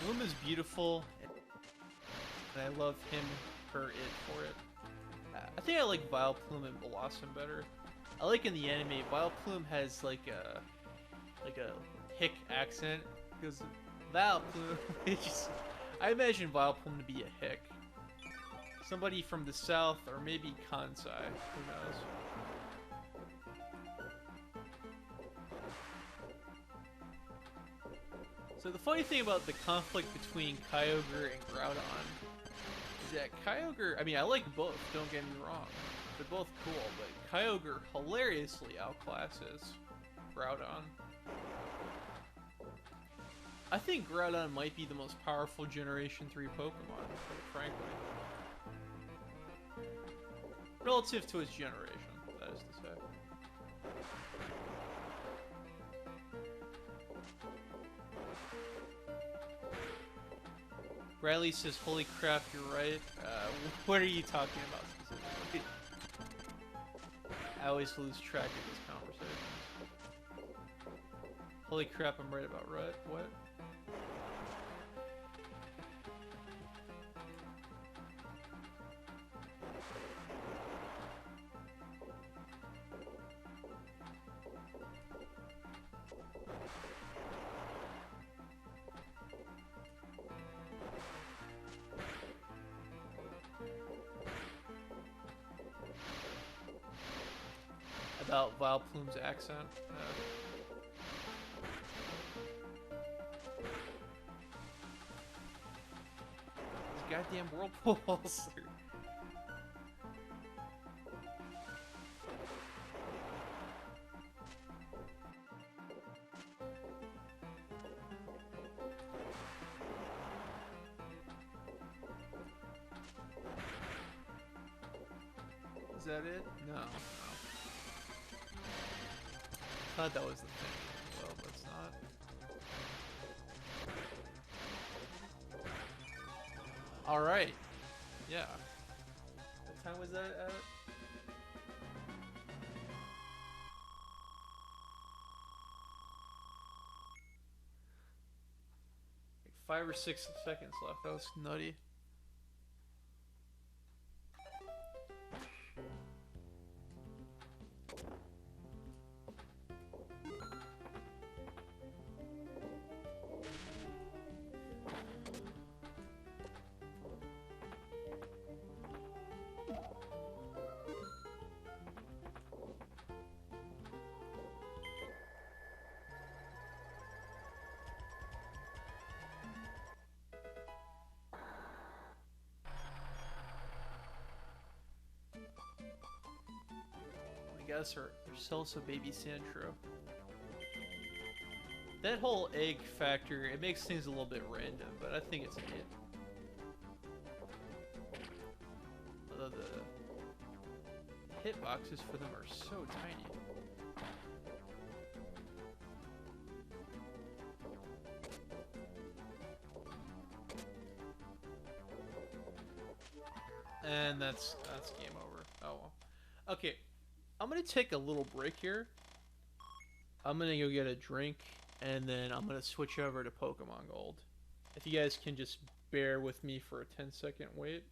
Speaker 1: Bloom is beautiful, and I love him, her, it for it. I think I like Vileplume and Blossom better. I like in the anime, Vileplume has like a hick accent, because Vileplume, I imagine Vileplume to be a hick. Somebody from the south, or maybe Kansai, who knows. So the funny thing about the conflict between Kyogre and Groudon is that Kyogre, I mean, I like both, don't get me wrong. They're both cool, but Kyogre hilariously outclasses Groudon. I think Groudon might be the most powerful Generation 3 Pokemon, quite frankly. Relative to its generation, that is to say. Riley says, "Holy crap, you're right." What are you talking about specifically? I always lose track of these conversations. Holy crap, I'm right about what? About Vile Plume's accent. These goddamn whirlpools. Is that it? No. I thought that was the thing. Well, that's not. Alright. Yeah. What time was that at? Like 5 or 6 seconds left. That was nutty. I guess or Celso Baby Sandro. That whole egg factor, it makes things a little bit random, but I think it's neat. Although the hitboxes for them are so tiny. And that's game over. Oh well. Okay, I'm gonna take a little break here. I'm gonna go get a drink, and then I'm gonna switch over to Pokemon Gold. If you guys can just bear with me for a 10-second wait.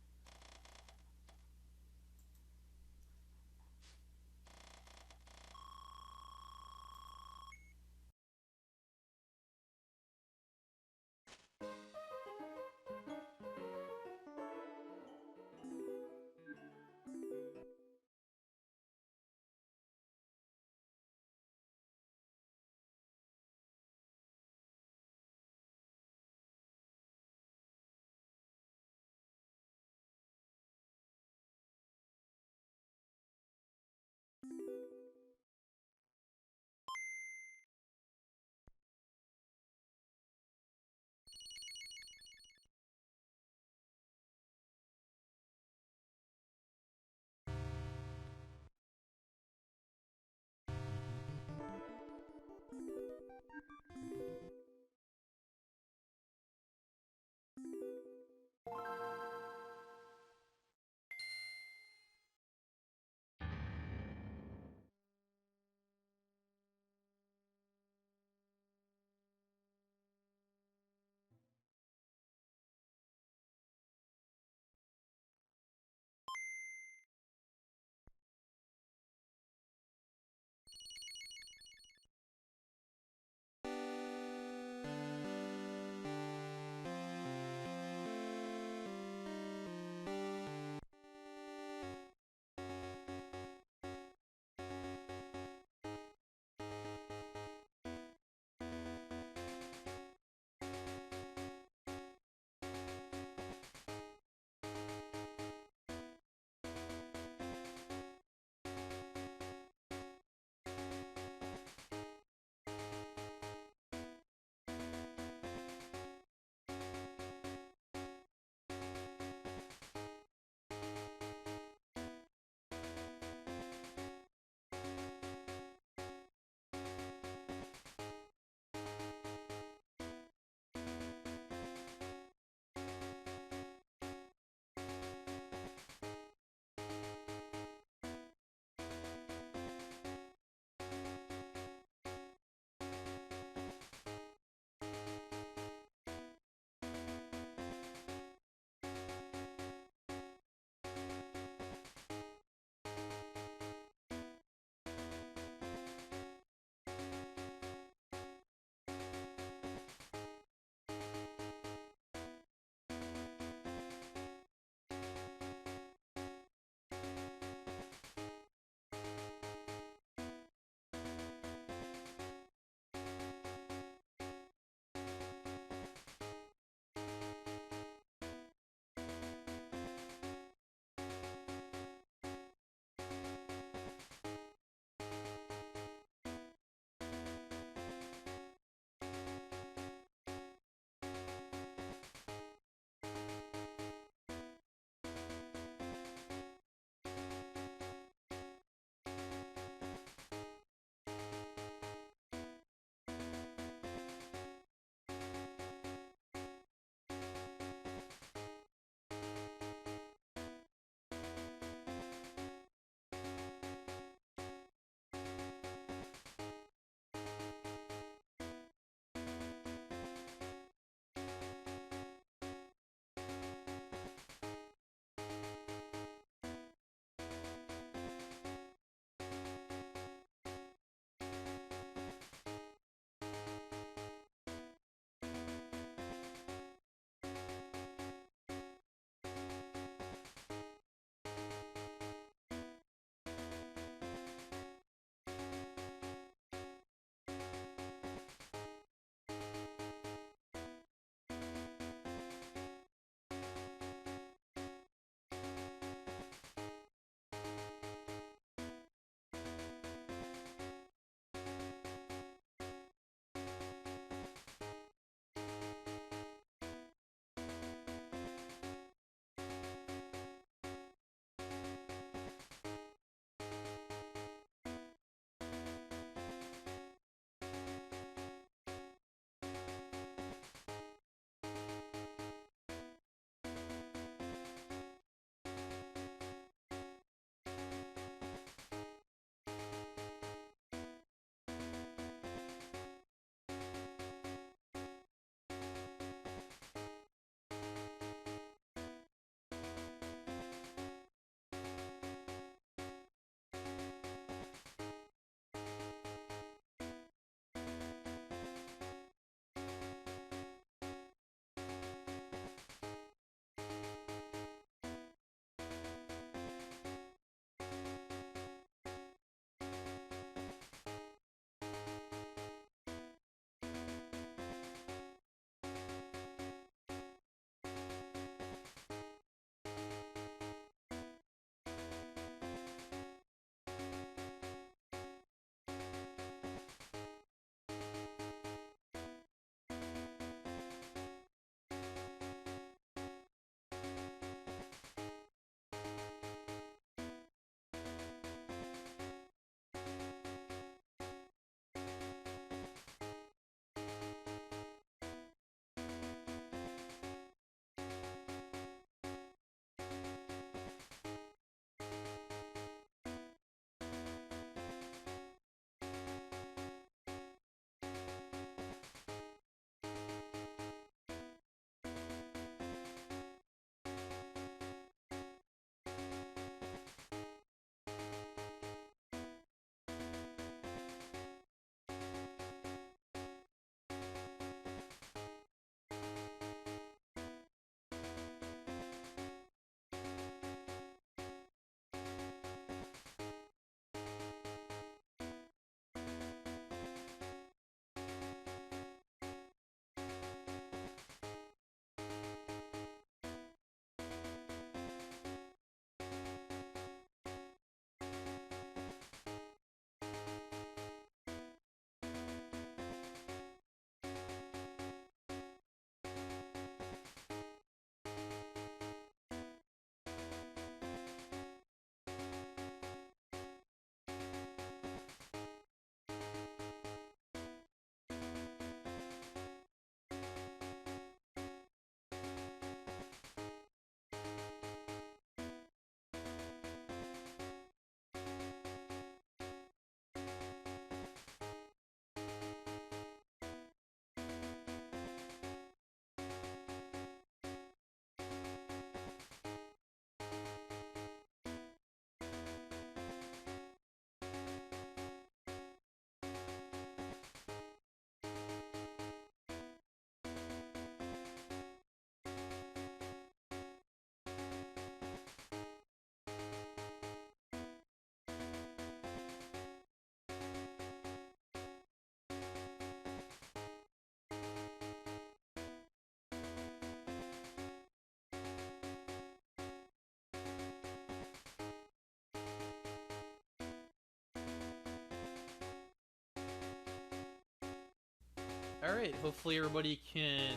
Speaker 1: Alright, hopefully everybody can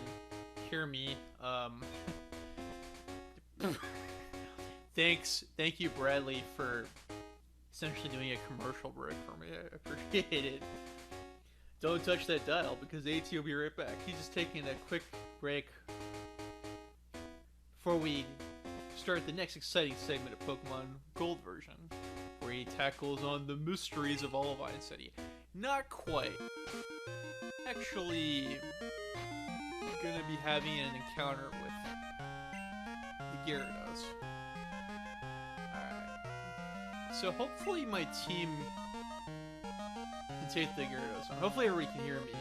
Speaker 1: hear me. Thank you, Bradley, for essentially doing a commercial break for me. I appreciate it. Don't touch that dial because AT will be right back. He's just taking a quick break before we start the next exciting segment of Pokemon Gold version, where he tackles on the mysteries of Olivine City. Not quite. Actually, gonna be having an encounter with the Gyarados. Alright. So hopefully my team can take the Gyarados on. Hopefully everybody can hear me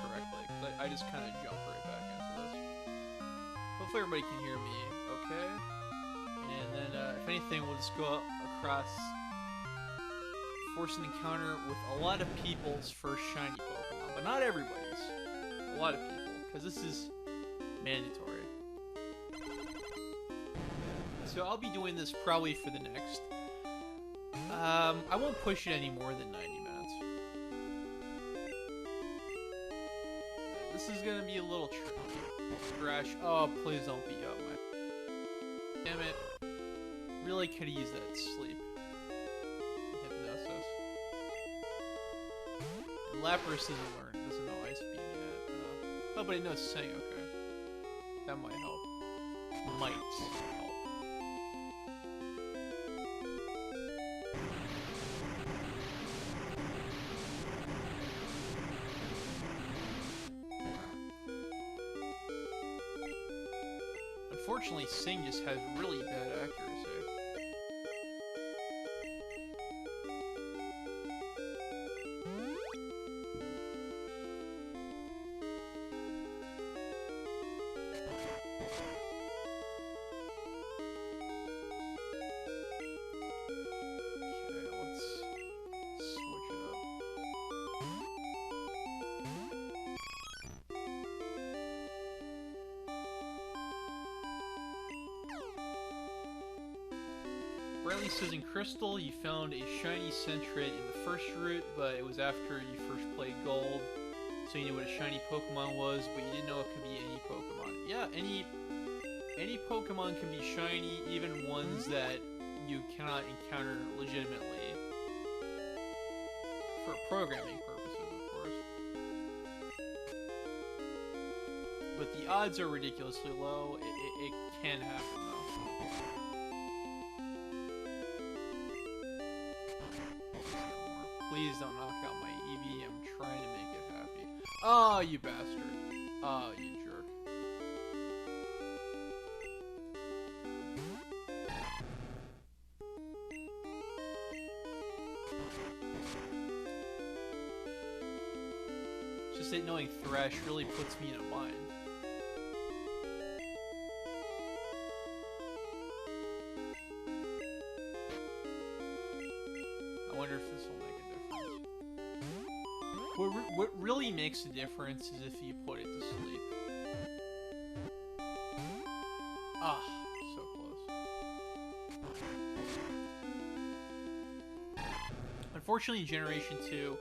Speaker 1: correctly, because I just kind of jumped right back into this. Hopefully everybody can hear me okay. And then, if anything, we'll just go across, force an encounter with a lot of people's first shiny Pokemon, but not everybody's. A lot of people, because this is mandatory. So I'll be doing this probably for the next. I won't push it any more than 90 minutes. This is gonna be a little trash. Oh, please don't beat up my. Damn it. Really could use that sleep. Hypnosis. And Lapras doesn't learn, doesn't know Ice Beam yet. Oh, but it knows Sing, okay. That might help. Might help. Unfortunately, Sing just has really bad accuracy. Bradley says in Crystal, you found a shiny Sentret in the first route, but it was after you first played Gold, so you knew what a shiny Pokemon was, but you didn't know it could be any Pokemon. Yeah, any Pokemon can be shiny, even ones that you cannot encounter legitimately. For programming purposes, of course. But the odds are ridiculously low. It can happen, though. Please don't knock out my Eevee. I'm trying to make it happy. Oh, you bastard. Oh, you jerk. It's just that knowing Thresh really puts me in a bind. I wonder if this will make a difference. What really makes a difference is if you put it to sleep. Ah, so close. Unfortunately, in Generation 2,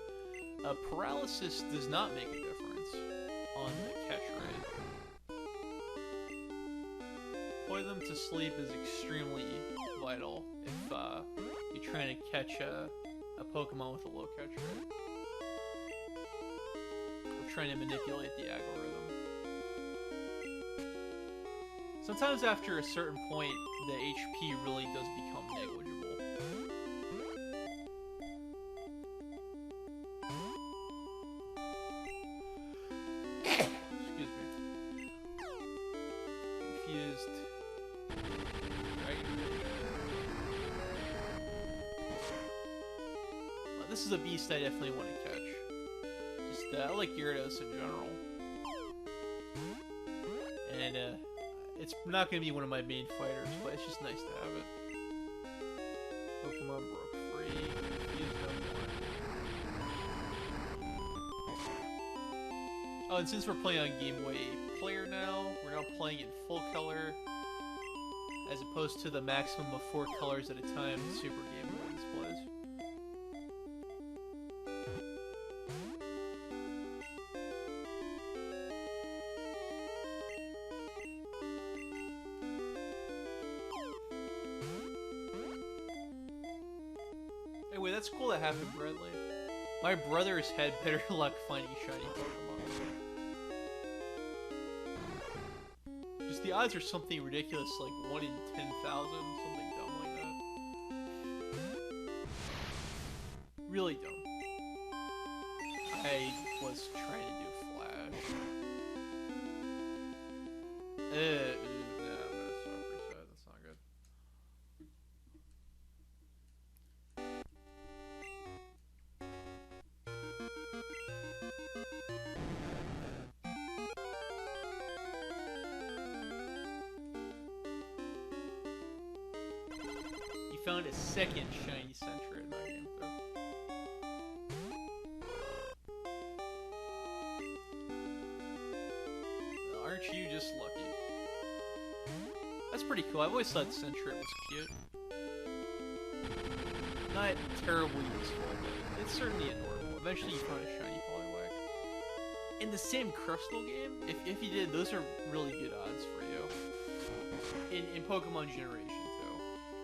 Speaker 1: paralysis does not make a difference on the catch rate. Putting them to sleep is extremely vital if you're trying to catch a Pokemon with a low catch rate. Or trying to manipulate the algorithm. Sometimes after a certain point, the HP really does become negligible. Excuse me. Confused. This is a beast I definitely want to catch. Just, I like Gyarados in general. And, it's not going to be one of my main fighters, but it's just nice to have it. Pokemon broke free. Use no more. Oh, and since we're playing on Game Boy Player now, we're now playing in full color, as opposed to the maximum of 4 colors at a time Super Game Boy displays. Anyway, that's cool that happened, Bradley. My brother's had better luck finding shiny Pokemon. Just the odds are something ridiculous, like 1 in 10,000, something dumb like that. Really dumb. I was trying to do Flash. Nah, I'm gonna stop reset. That's not good. You found a second shiny Sentry in that game, though. Aren't you just lucky? That's pretty cool. I've always thought Sentret was cute. Not terribly useful, but it's certainly adorable. Eventually you find a shiny Poliwag. In the same Crystal game, if you did, those are really good odds for you. In Pokemon Generation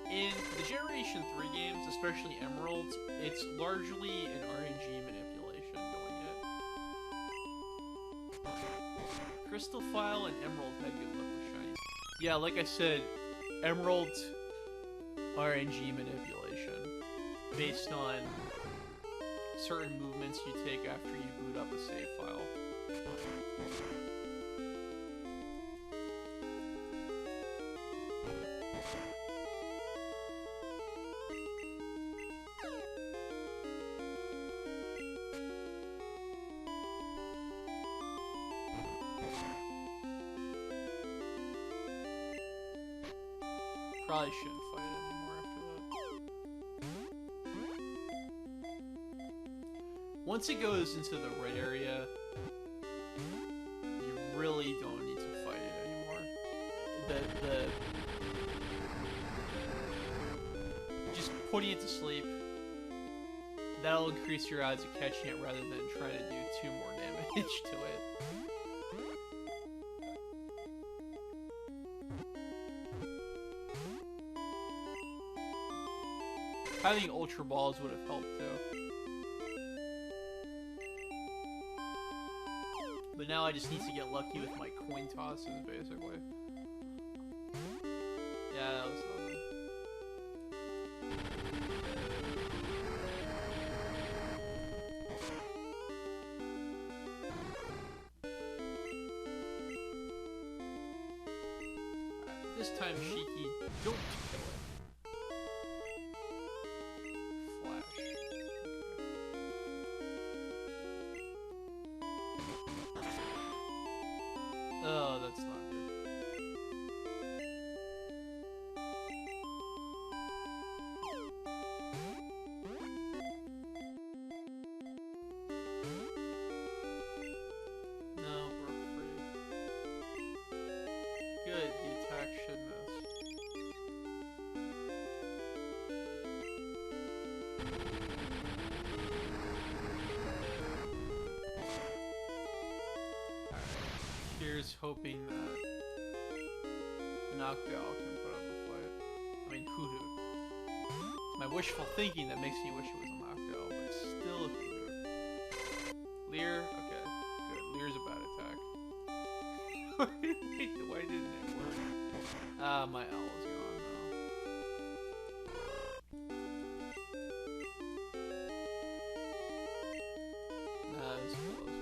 Speaker 1: 2. In the Generation 3 games, especially Emeralds, it's largely an RNG manipulation doing it. Crystal File and Emerald had good luck with shinies. Yeah, like I said, Emerald RNG manipulation based on certain movements you take after you boot up a save file. Probably shouldn't fight it anymore after that. Once it goes into the red area, you really don't need to fight it anymore. Just putting it to sleep, that'll increase your odds of catching it rather than trying to do 2 more damage to it. Having Ultra Balls would have helped too. But now I just need to get lucky with my coin tosses, basically. Yeah, that was lovely. This time, Shiki, don't kill it. Oh, that's not good. No, we're free. Good, the attack should miss. Here's hoping that Noctowl can put up a fight. I mean, Hoodoo. It's my wishful thinking that makes me wish it was a Noctowl, but it's still a Hoodoo. Leer? Okay, good. Leer's a bad attack. Why didn't it work? Ah, my owl is gone now. Nah, it was close.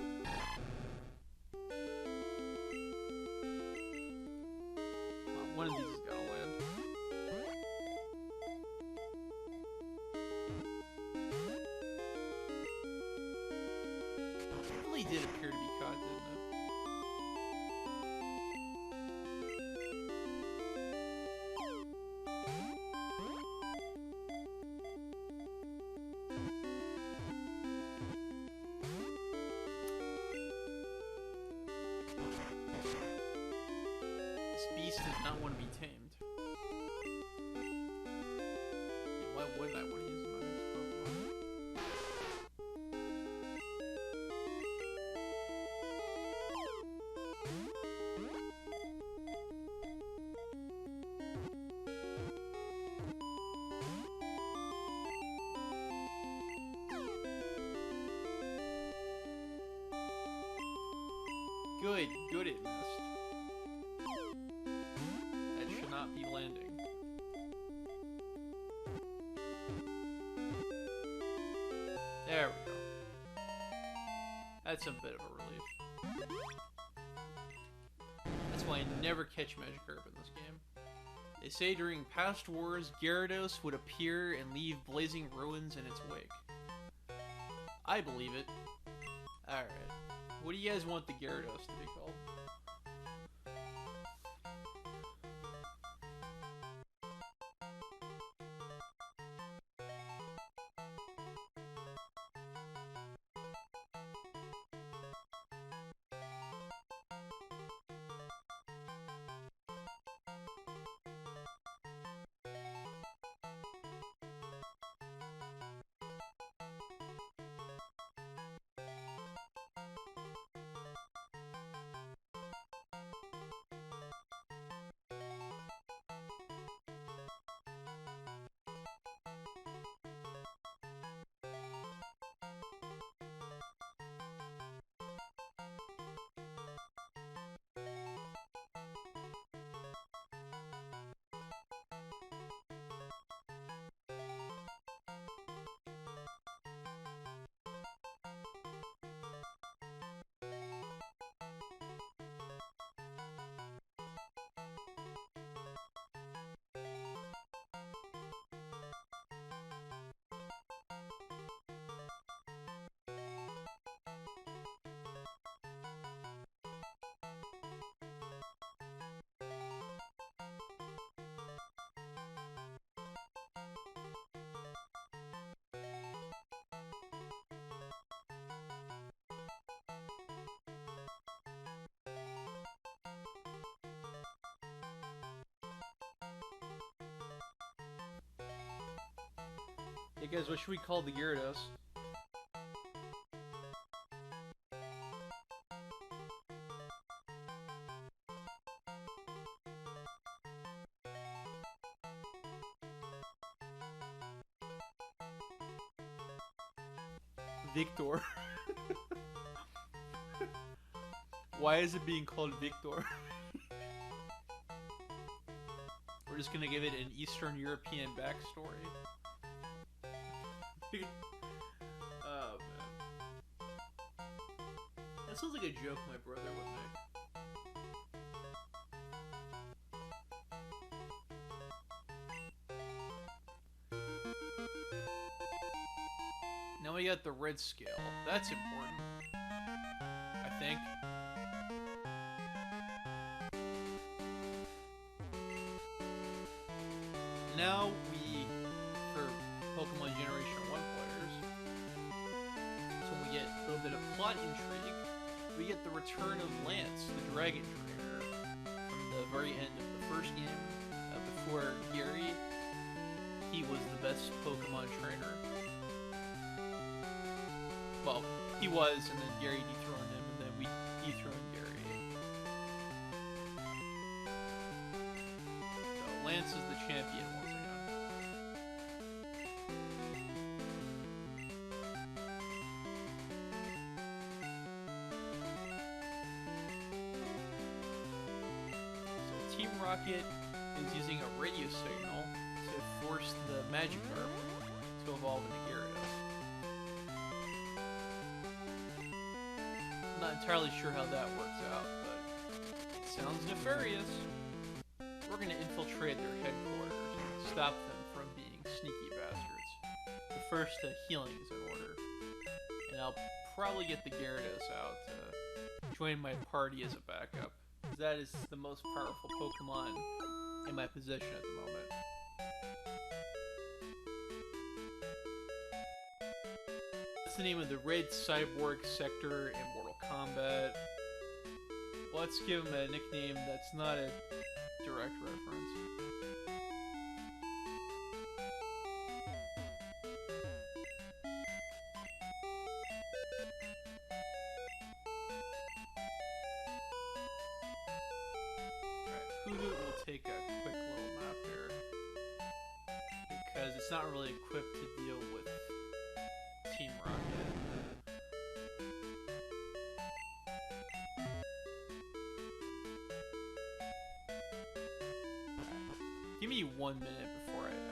Speaker 1: One of these is gotta land. It really did appear to be caught, didn't it? This beast does not want to be tamed. Why wouldn't I want to use my next Pokemon? Good. Good it missed. That should not be landing. There we go. That's a bit of a relief. That's why I never catch Magikarp in this game. They say during past wars, Gyarados would appear and leave blazing ruins in its wake. I believe it. Alright. What do you guys want the Gyarados to be called? Hey guys, what should we call the Gyarados? Victor. Why is it being called Victor? We're just gonna give it an Eastern European backstory. Oh man. That sounds like a joke my brother would make. Now we got the red scale. That's important. I think. Now we, for Pokemon Generation 1 players, so we get a little bit of plot intrigue. We get the return of Lance, the Dragon Trainer, from the very end of the first game. Before Gary, he was the best Pokemon trainer. Well, he was, and then Gary dethroned him, and then we dethroned Gary. So Lance is the champion once again. So Team Rocket is using a radio signal to force the Magikarp to evolve into Gyarados. I'm not entirely sure how that works out, but it sounds nefarious. We're gonna infiltrate their headquarters and stop them from being sneaky bastards. But first, healing is in order. And I'll probably get the Gyarados out to join my party as a backup. Because that is the most powerful Pokemon in my possession at the moment. That's the name of the Red Cyborg sector in Mortal Kombat. Let's give him a nickname that's not a direct reference. Alright, Hoodoo will take a quick little nap here, because it's not really equipped to deal with Team Rocket. Give me 1 minute before I do this.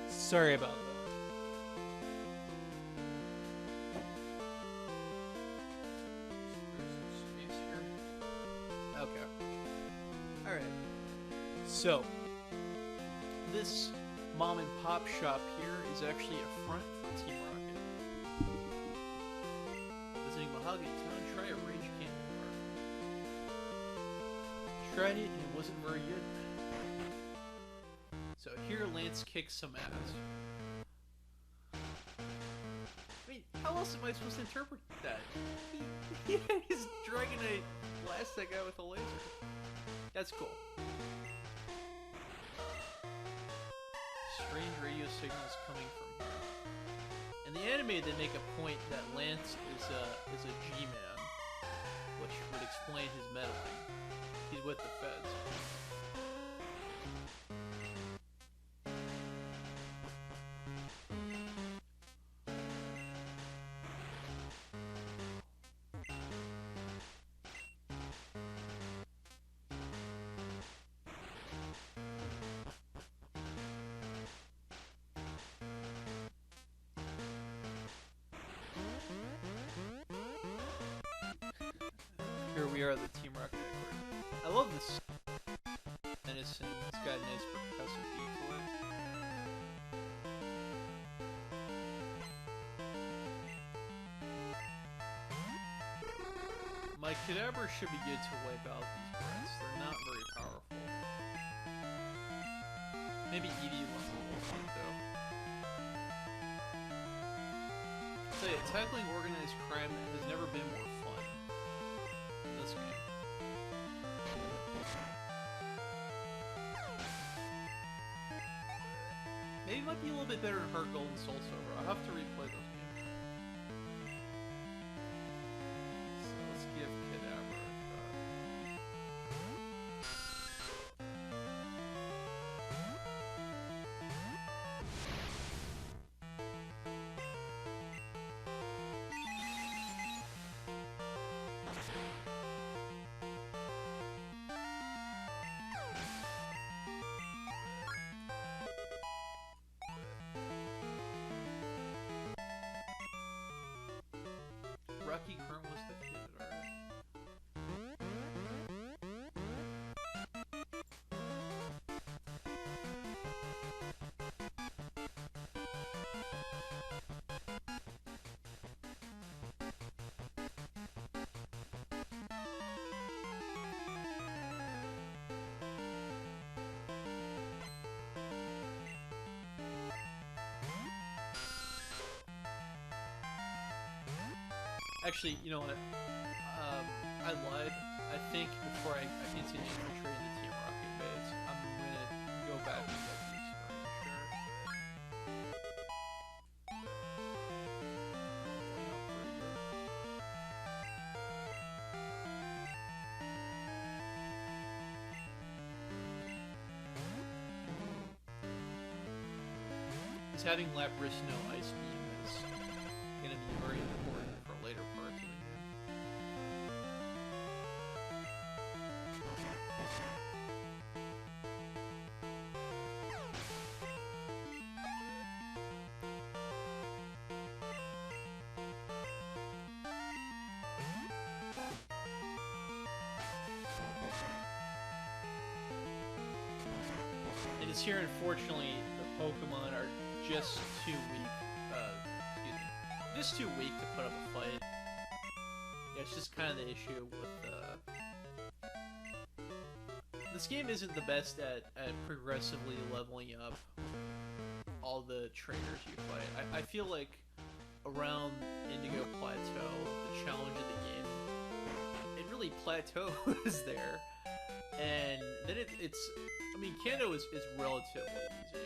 Speaker 1: Sorry about that. Okay. Alright. So, this mom and pop shop here is actually a front for Team Rocket. Visiting Mahogany Town, try a Rage Candy Bar. Tried it and it wasn't very good. So here Lance kicks some ass. I mean, how else am I supposed to interpret that? He's dragging a blast that guy with a laser. That's cool. Strange radio signals coming from here. In the anime, they make a point that Lance is a G-man, which would explain his meddling. He's with the feds. Here we are at the Team Rocket headquarters. I love this. Innocent. It's got a nice percussive beat to it. My Kadabra should be good to wipe out these breaths. They're not very powerful. Maybe Edie wants a little fun though. I'll tell you, tackling organized crime has never been more fun in this game. Maybe it might be a little bit better in Heart Gold and Soul Silver. I'll have to replay those games. So let's give Kadabra a shot. Rocky Kern was defeated, alright. Actually, you know what? I lied. I think before I continue to trade the Team Rocket base, I'm gonna go back and get the experience share. Because having Lapras no Ice Beam is going to be very important for later parts of the game. And it's here, unfortunately, the Pokemon are just too weak. Excuse me, just too weak to put up a fight. Yeah, it's just kind of the issue with this game isn't the best at progressively leveling up all the trainers you fight. I feel like around Indigo Plateau, the challenge of the game, it really plateaus there. And then it's I mean, Kanto is relatively easy.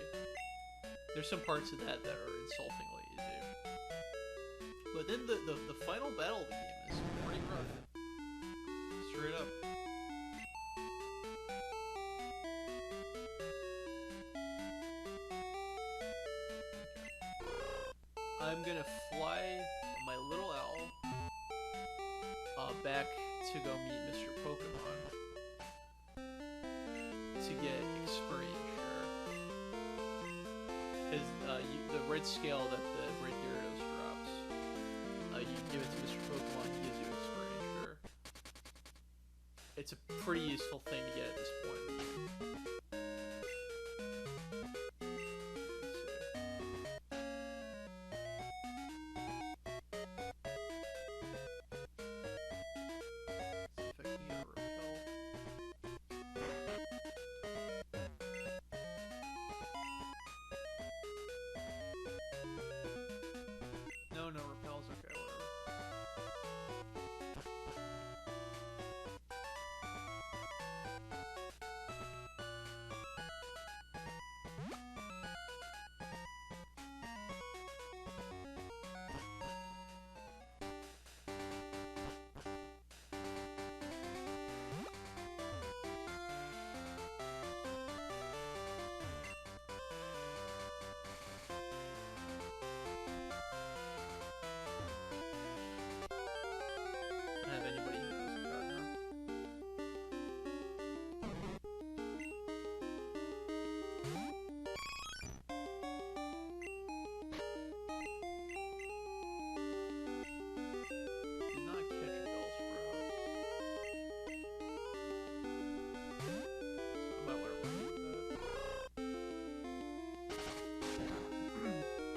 Speaker 1: There's some parts of that that are insultingly easy. But then the final battle of the game is pretty rough. Straight up. I'm gonna fly my little owl back to go meet Mr. Pokemon to get experience share. Because the red scale that the red Gyarados drops, you give it to Mr. Pokemon, he gives you experience share. It's a pretty useful thing to get at this point in the game. No, repels, okay, whatever. Have anybody who knows about now? Did not catch a Bellsprout. I might want to run with that.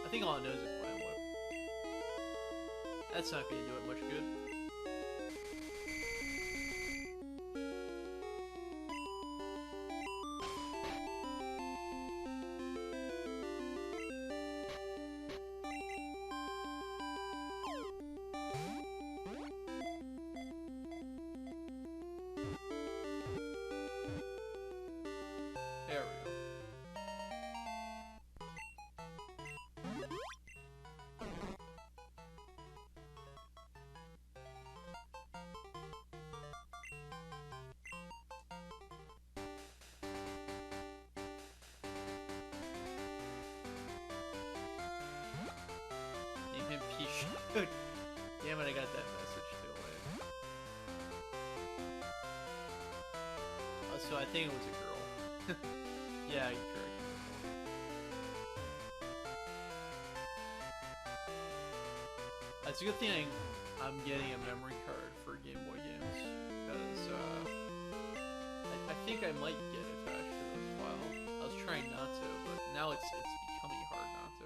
Speaker 1: I think all it knows is Vine Whip. That's not going to do it much good. There we go. Name him Pish. Damn it, I got that message too late. Oh, so I think it was a girl. Yeah, you're correct. It's a good thing I'm getting a memory card for Game Boy games, because I think I might get attached to this file. I was trying not to, but now it's becoming hard not to.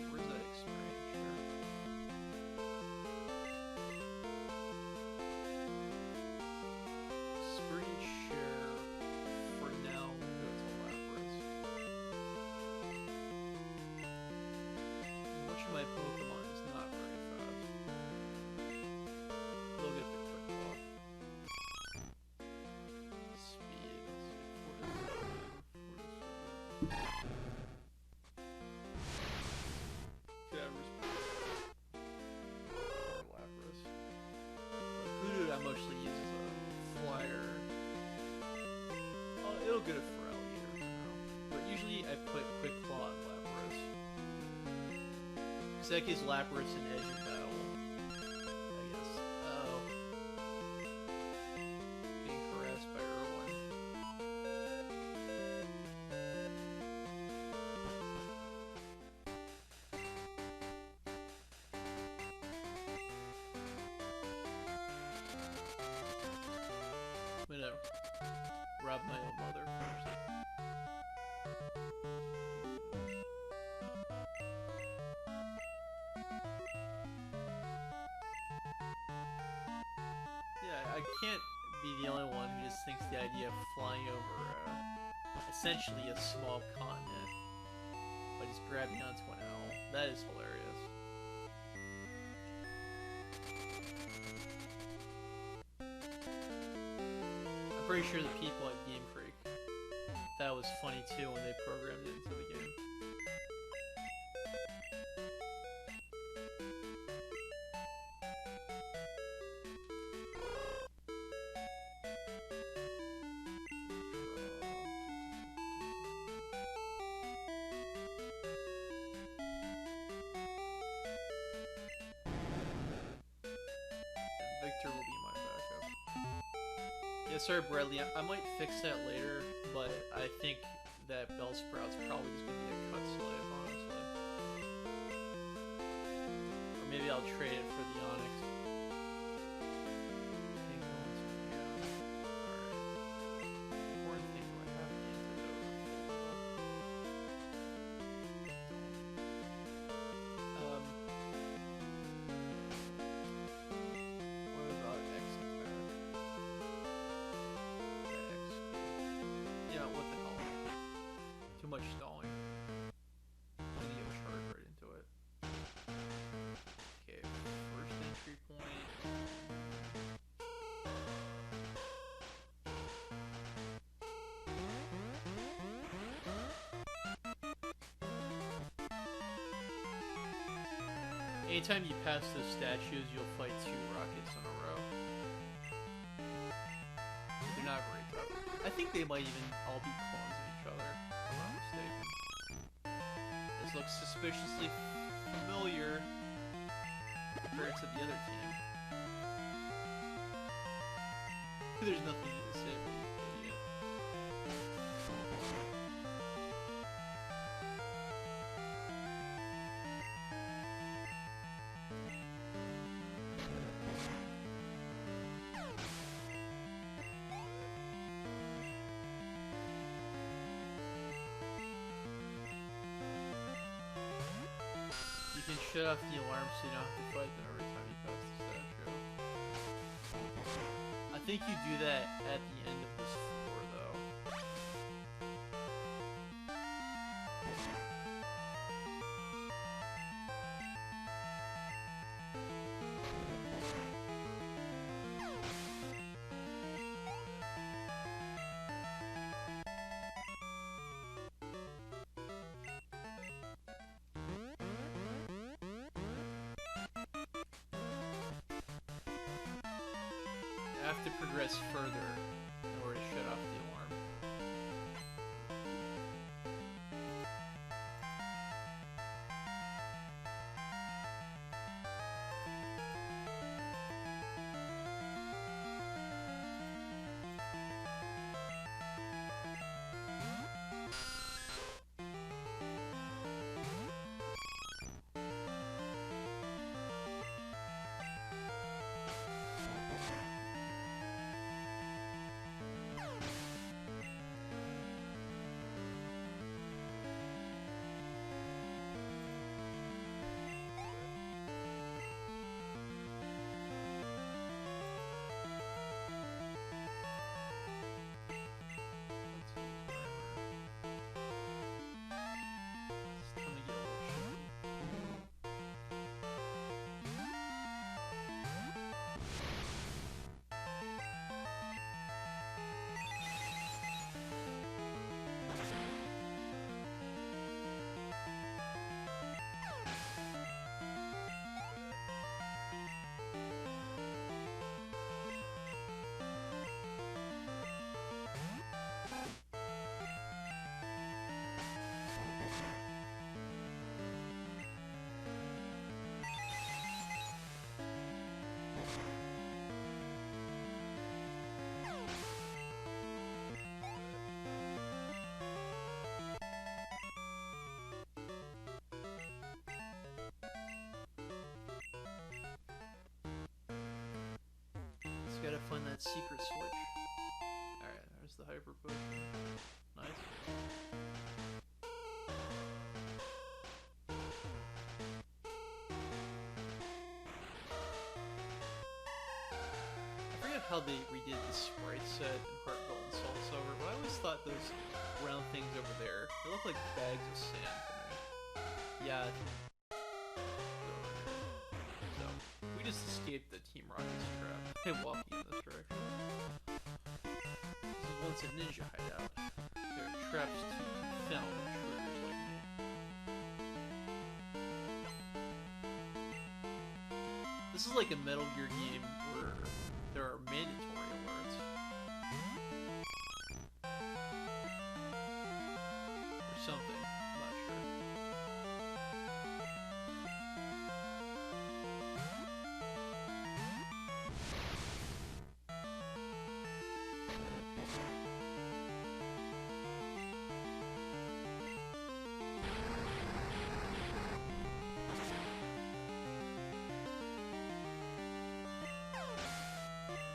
Speaker 1: Where's that experience share? Experience share for now will go to Lapras. Which of my Pokemon is not very fast? They'll get the quick walk. Speed. Let's see, 47. Seki's Lapras and Edge in battle. I guess. Oh. Getting harassed by Erwin. I'm gonna rob my own mother first. Yeah, I can't be the only one who just thinks the idea of flying over essentially a small continent by just grabbing onto an owl. That is hilarious. I'm pretty sure the people at Game Freak, that was funny too when they programmed it into the game. Victor will be my backup. Yeah, sorry Bradley, I might fix that later, but I think that Bellsprout's probably just gonna be a cut slave, honestly. Or maybe I'll trade it for the Onyx. Can't go into the, alright. Important thing, do I have the antidote? What about X attack? Yeah, what the hell? Too much stalling. I'm gonna get charged right into it. Okay, first entry point. Anytime you pass those statues, you'll fight 2 rockets in a row. They're not very tough. I think they might even all be clones of each other, if I'm not mistaken. This looks suspiciously familiar compared to the other team. There's nothing to say, idiot. You can shut off the alarm so you don't have to fight them every time you pass the statue. I think you do that at the end of this floor, though. I have to progress further in order to shut off the alarm. that secret switch. Alright, there's the hyper potion. Nice. I forget how they redid the sprite set in Heart Gold and Soul Silver, but I always thought those round things over there, they look like bags of sand to me. Yeah. So, we just escaped the Team Rocket's trap by walking in this direction. This is once a ninja hideout. There are traps to be found intruders like me. This is like a Metal Gear game where there are mandatory alerts. Or something. I'm not sure.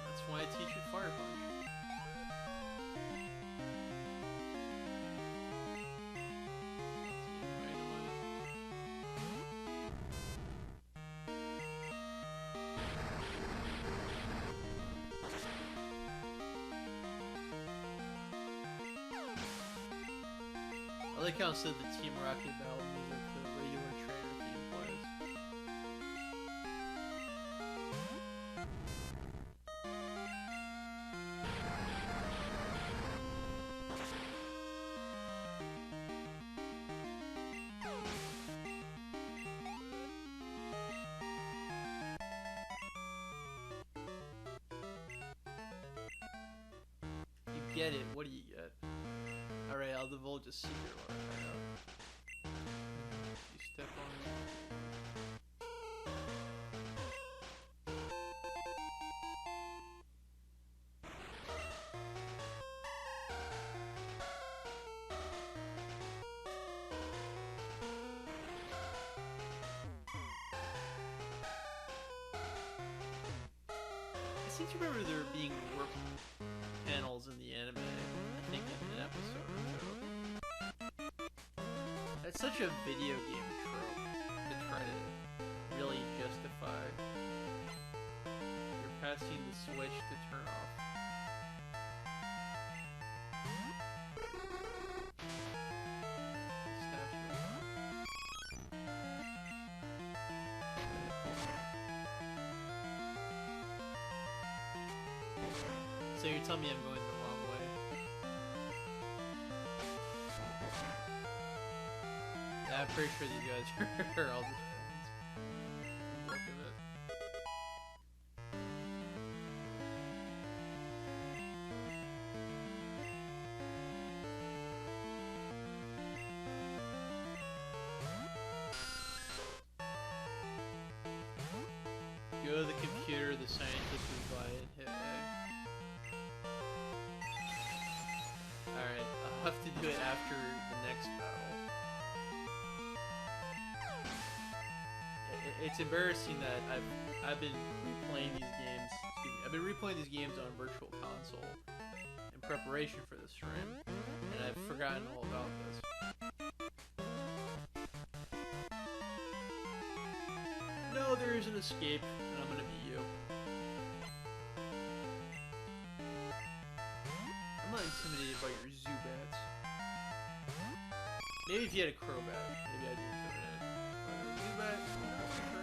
Speaker 1: That's why I teach you Fire Punch. I like how instead of the Team Rocket battle music, the regular trainer theme plays. You get it, what do you get? Alright, I'll divulge a secret right now. You step on it. I seem to remember there being warp panels in the anime. I think in an episode or two. That's such a video game trope to try to really justify. You're passing the switch to turn off. So you're telling me I'm going the wrong way? Yeah, I'm pretty sure these guys are all just friends. Look at it. Go to the computer, the scientist will buy it, hit A. Alright, I'll have to do it after the next battle. It's embarrassing that I've been replaying these games. Excuse me, I've been replaying these games on Virtual Console in preparation for this stream, and I've forgotten all about this. No, there is an escape, and I'm gonna be you. I'm not intimidated by your Zubats. Maybe if you had a Crobat, maybe I'd be intimidated. But a Zubat, I'm not so sure.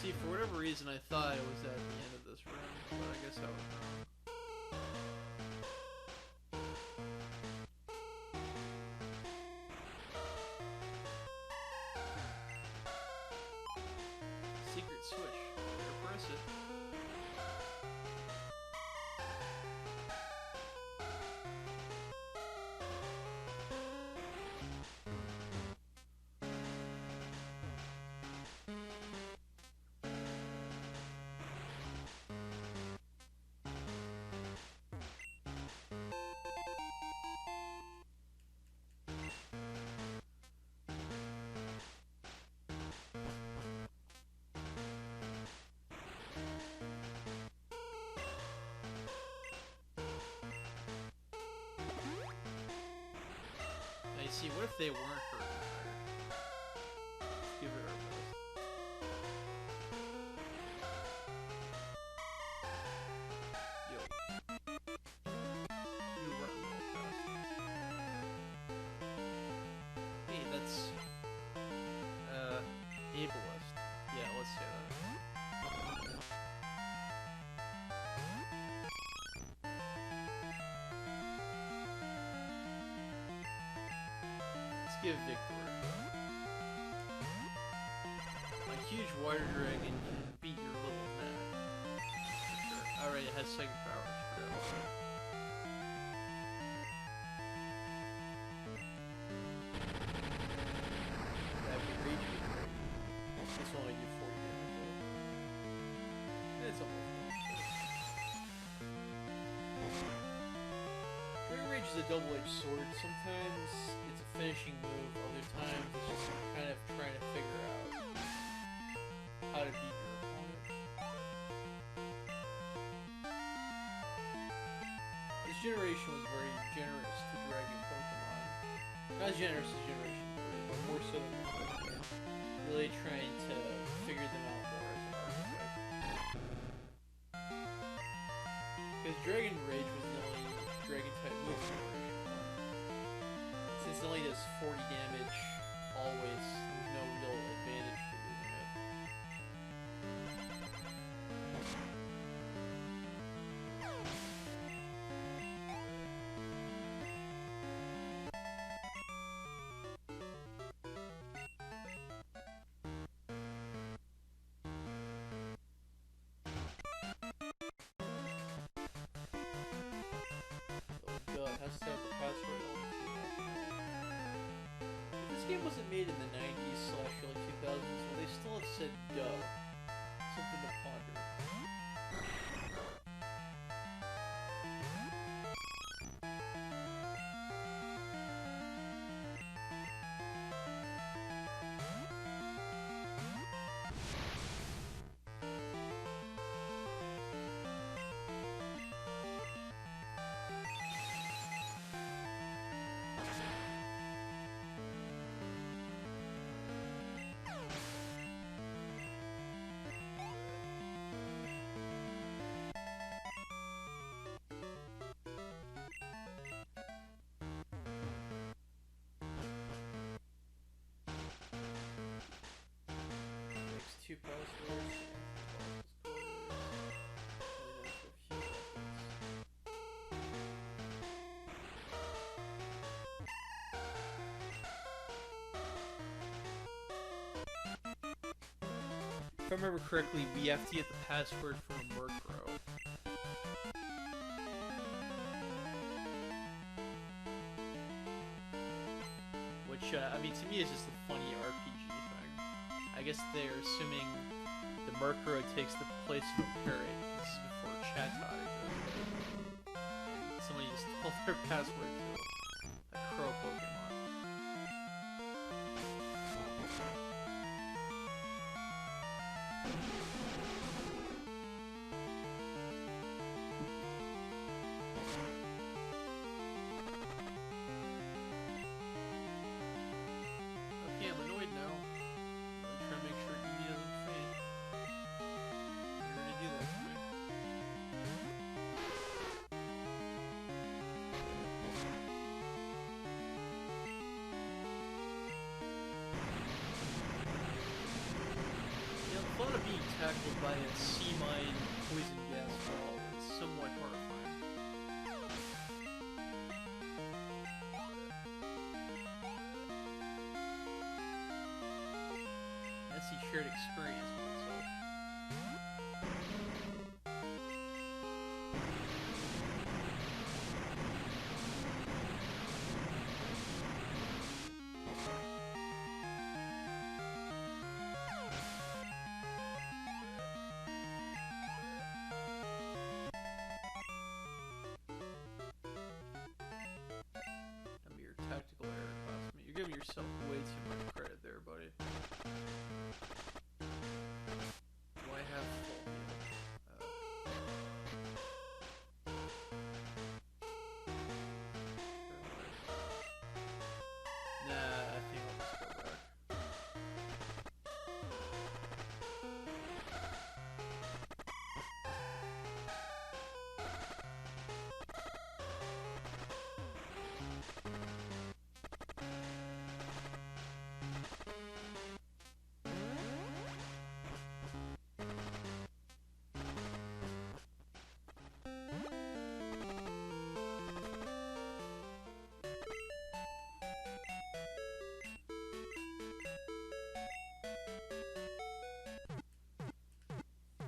Speaker 1: See, for whatever reason, I thought it was at the end of this room, but I guess I was wrong. Secret switch. Better press it. See, what if they weren't hurt? Let's give it our best. Yo. You run real fast. Hey, that's... ableist. Yeah, let's say that. Give Victor a shot. My huge water dragon can beat your little man. Sure. Alright, it has psychic powers. That'd be raging. This will only do 40 damage though. It's almost Dragon Rage is a double-edged sword. Sometimes it's a finishing move, other times it's just kind of trying to figure out how to beat your opponent. This generation was very generous to Dragon Pokemon. Not as generous as Generation 3, but more so than that. Really trying to figure them out more as an archetype. Because Dragon Rage was the only Dragon type move in Generation 1. Since it only does 40 damage always, there's no real advantage to using it. Has to have the password on it. If this game wasn't made in the 90s / early 2000s, would they still have said duh? Something to ponder. Two passwords. If I remember correctly, we have to get the password from a Murkrow. Which, I mean, to me is just a funny RPG thing. I guess they're assuming the Murkrow takes the place of a parrot. This is before chat taught it. Somebody just told their password to a crow Pokemon. Okay, I'm annoyed now. I'm trying to make sure he doesn't faint. You're gonna do that to me. by a sea mine poison gas ball. It's somewhat horrifying. That's the shared experience with itself. Tactical error cost me. You're giving yourself way too much credit there, buddy. Do I have full heal? Nah, I think I'll just go back.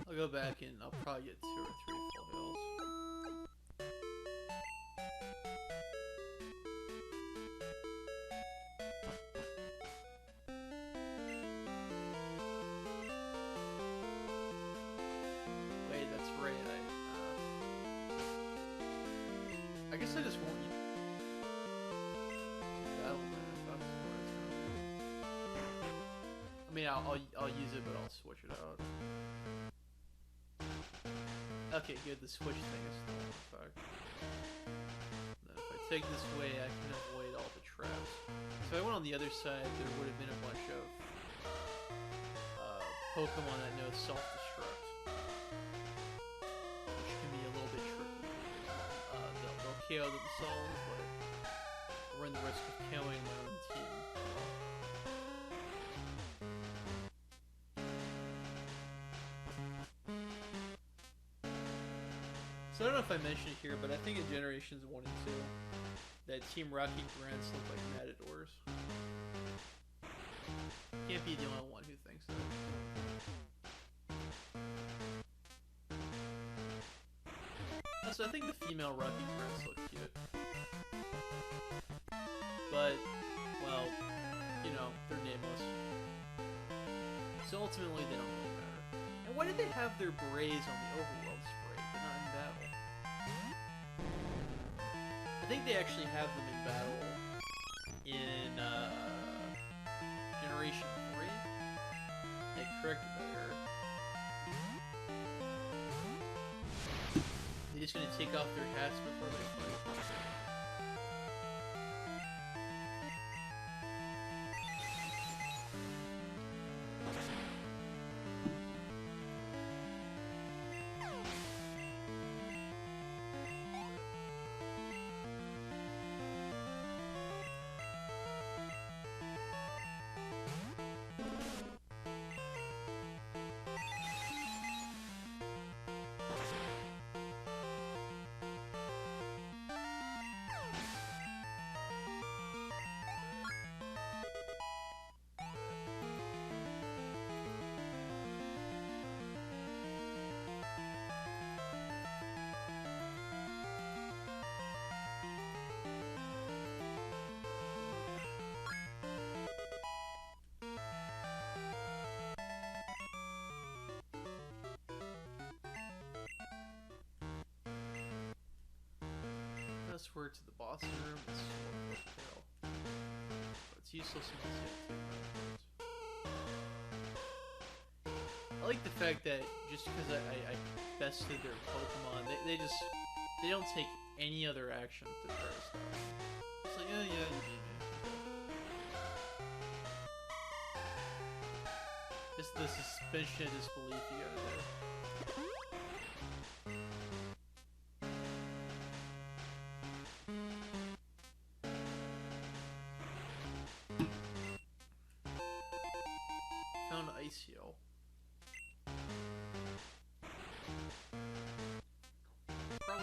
Speaker 1: I'll go back and I'll probably get 2 or 3 full heals. Wait, that's right. I guess I just won't use that one. I mean, I'll use it, but I'll switch it out. Okay, good. The switch thing is still in effect. Then if I take this way, I can avoid all the traps. So if I went on the other side, there would have been a bunch of Pokemon that know self-destruct, which can be a little bit tricky. They'll KO themselves, but run the risk of KOing my own team. So I don't know if I mentioned it here, but I think in Generations 1 and 2, that Team Rocky grunts look like matadors. Can't be the only one who thinks that. Also, I think the female Rocky grunts look cute. But, well, you know, they're nameless. So ultimately, they don't really matter. And why did they have their berets on the overworld spray, but not in battle? I think they actually have them in battle in Generation 3. They corrected that error. They're just gonna take off their hats before they fight. Word to the boss room. It's tail. But it's useless unless you have to take that. I like the fact that just because I bested their Pokemon, they don't take any other action to try to stop me. It's like, oh yeah, you beat me. Just the suspension of disbelief you gotta do.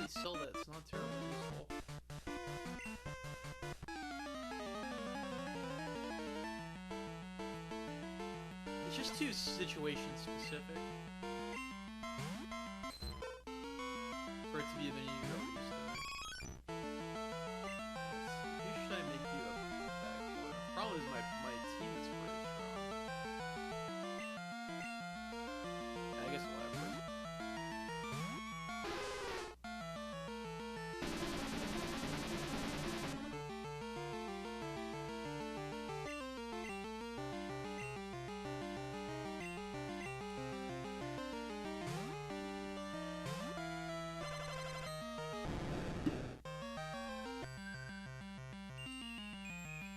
Speaker 1: really sell that. It's not terribly useful. It's just too situation specific for it to be of any real use to me. Who should I make you a back one? Problem is my team is pretty strong. I guess we'll have her.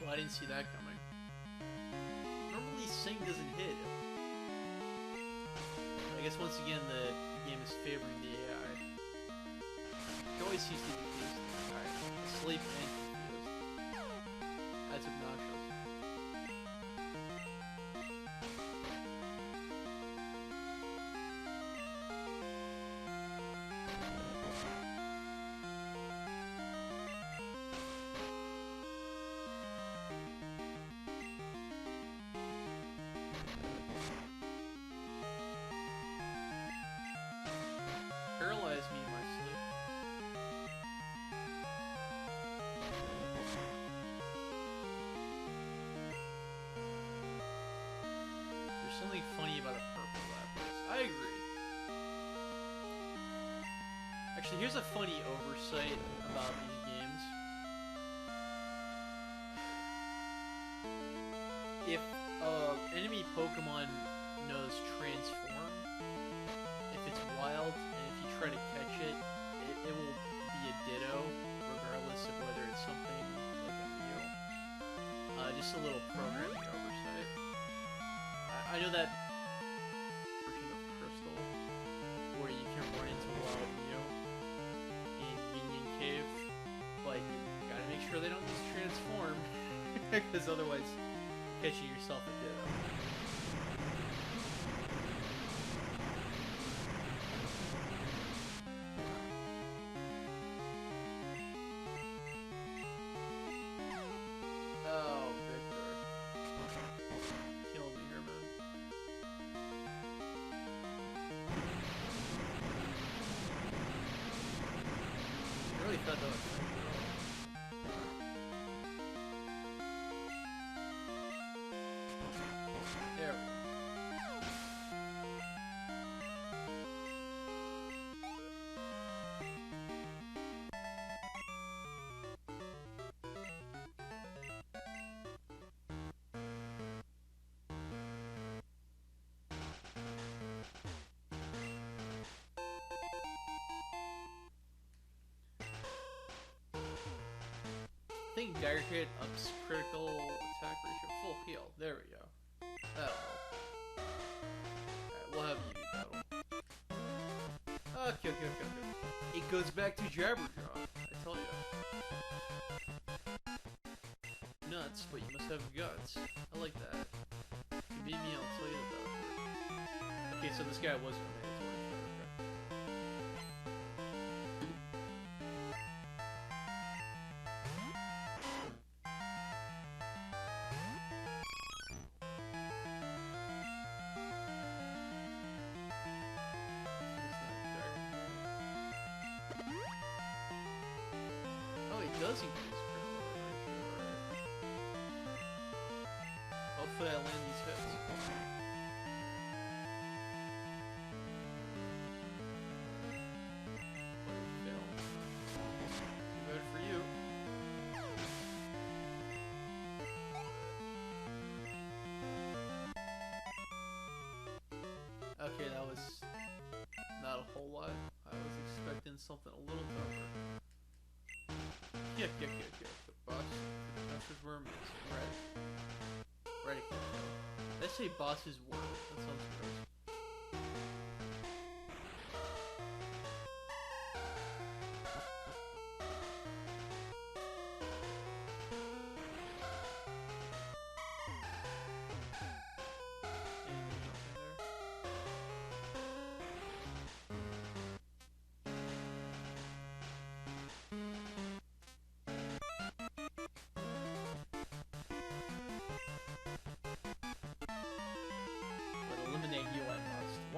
Speaker 1: Well, I didn't see that coming. Normally Sing doesn't hit. I guess once again the game is favoring the AI. It always seems to be the case. Alright, asleep and confused. That's obnoxious. Paralyze me in my sleep. There's something funny about a purple lapis. I agree. Actually, here's a funny oversight about these games. If enemy Pokemon knows transform, if it's wild, and if you try to catch it, it will be a ditto, regardless of whether it's something like a Mew. Just a little programming oversight. I know that version of Crystal, where you can run into wild Mew in Union Cave, but you gotta make sure they don't use transform, because otherwise you're catching yourself a ditto. Thought that was there we go. I think Dire Hit ups critical attack ratio. Full heal. There we go. That'll help. Alright, we'll have you do battle. Okay. It goes back to Jabberjaw, I tell you. Nuts, but you must have guts. I like that. If you beat me, I'll tell you about it. Okay, so this guy wasn't mandatory. Does increase critical ratio. Hopefully I land these hits. But it failed. Too bad for you. Okay, that was not a whole lot. I was expecting something a little tougher. Yeah. The boss, the Professor's Worm is red. Red. Let's say boss's worm. That sounds gross.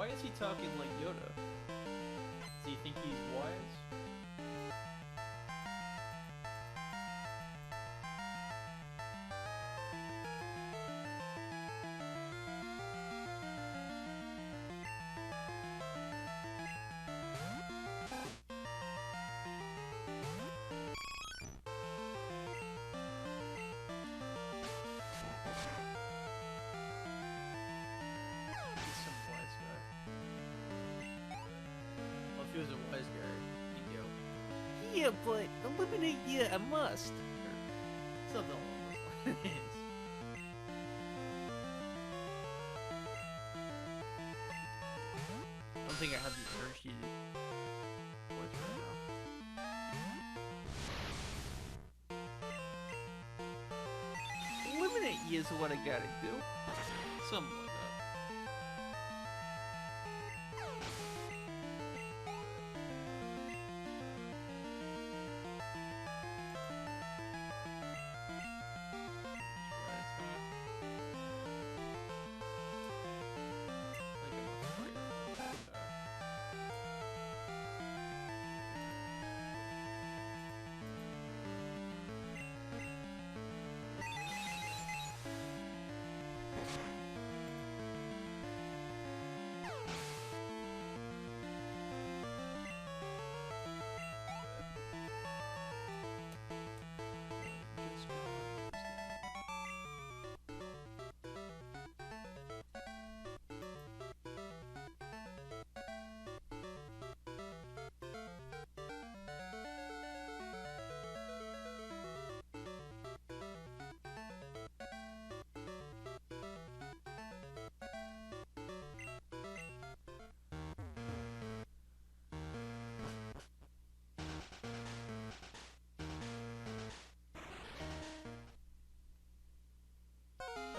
Speaker 1: Why is he talking like Yoda? Does he think he's wise? If he was a wise guy, he'd go, yeah, but eliminate I must. Or something along those lines. I don't think I have the energy to voice right now. Eliminate is what I gotta do. Something like that.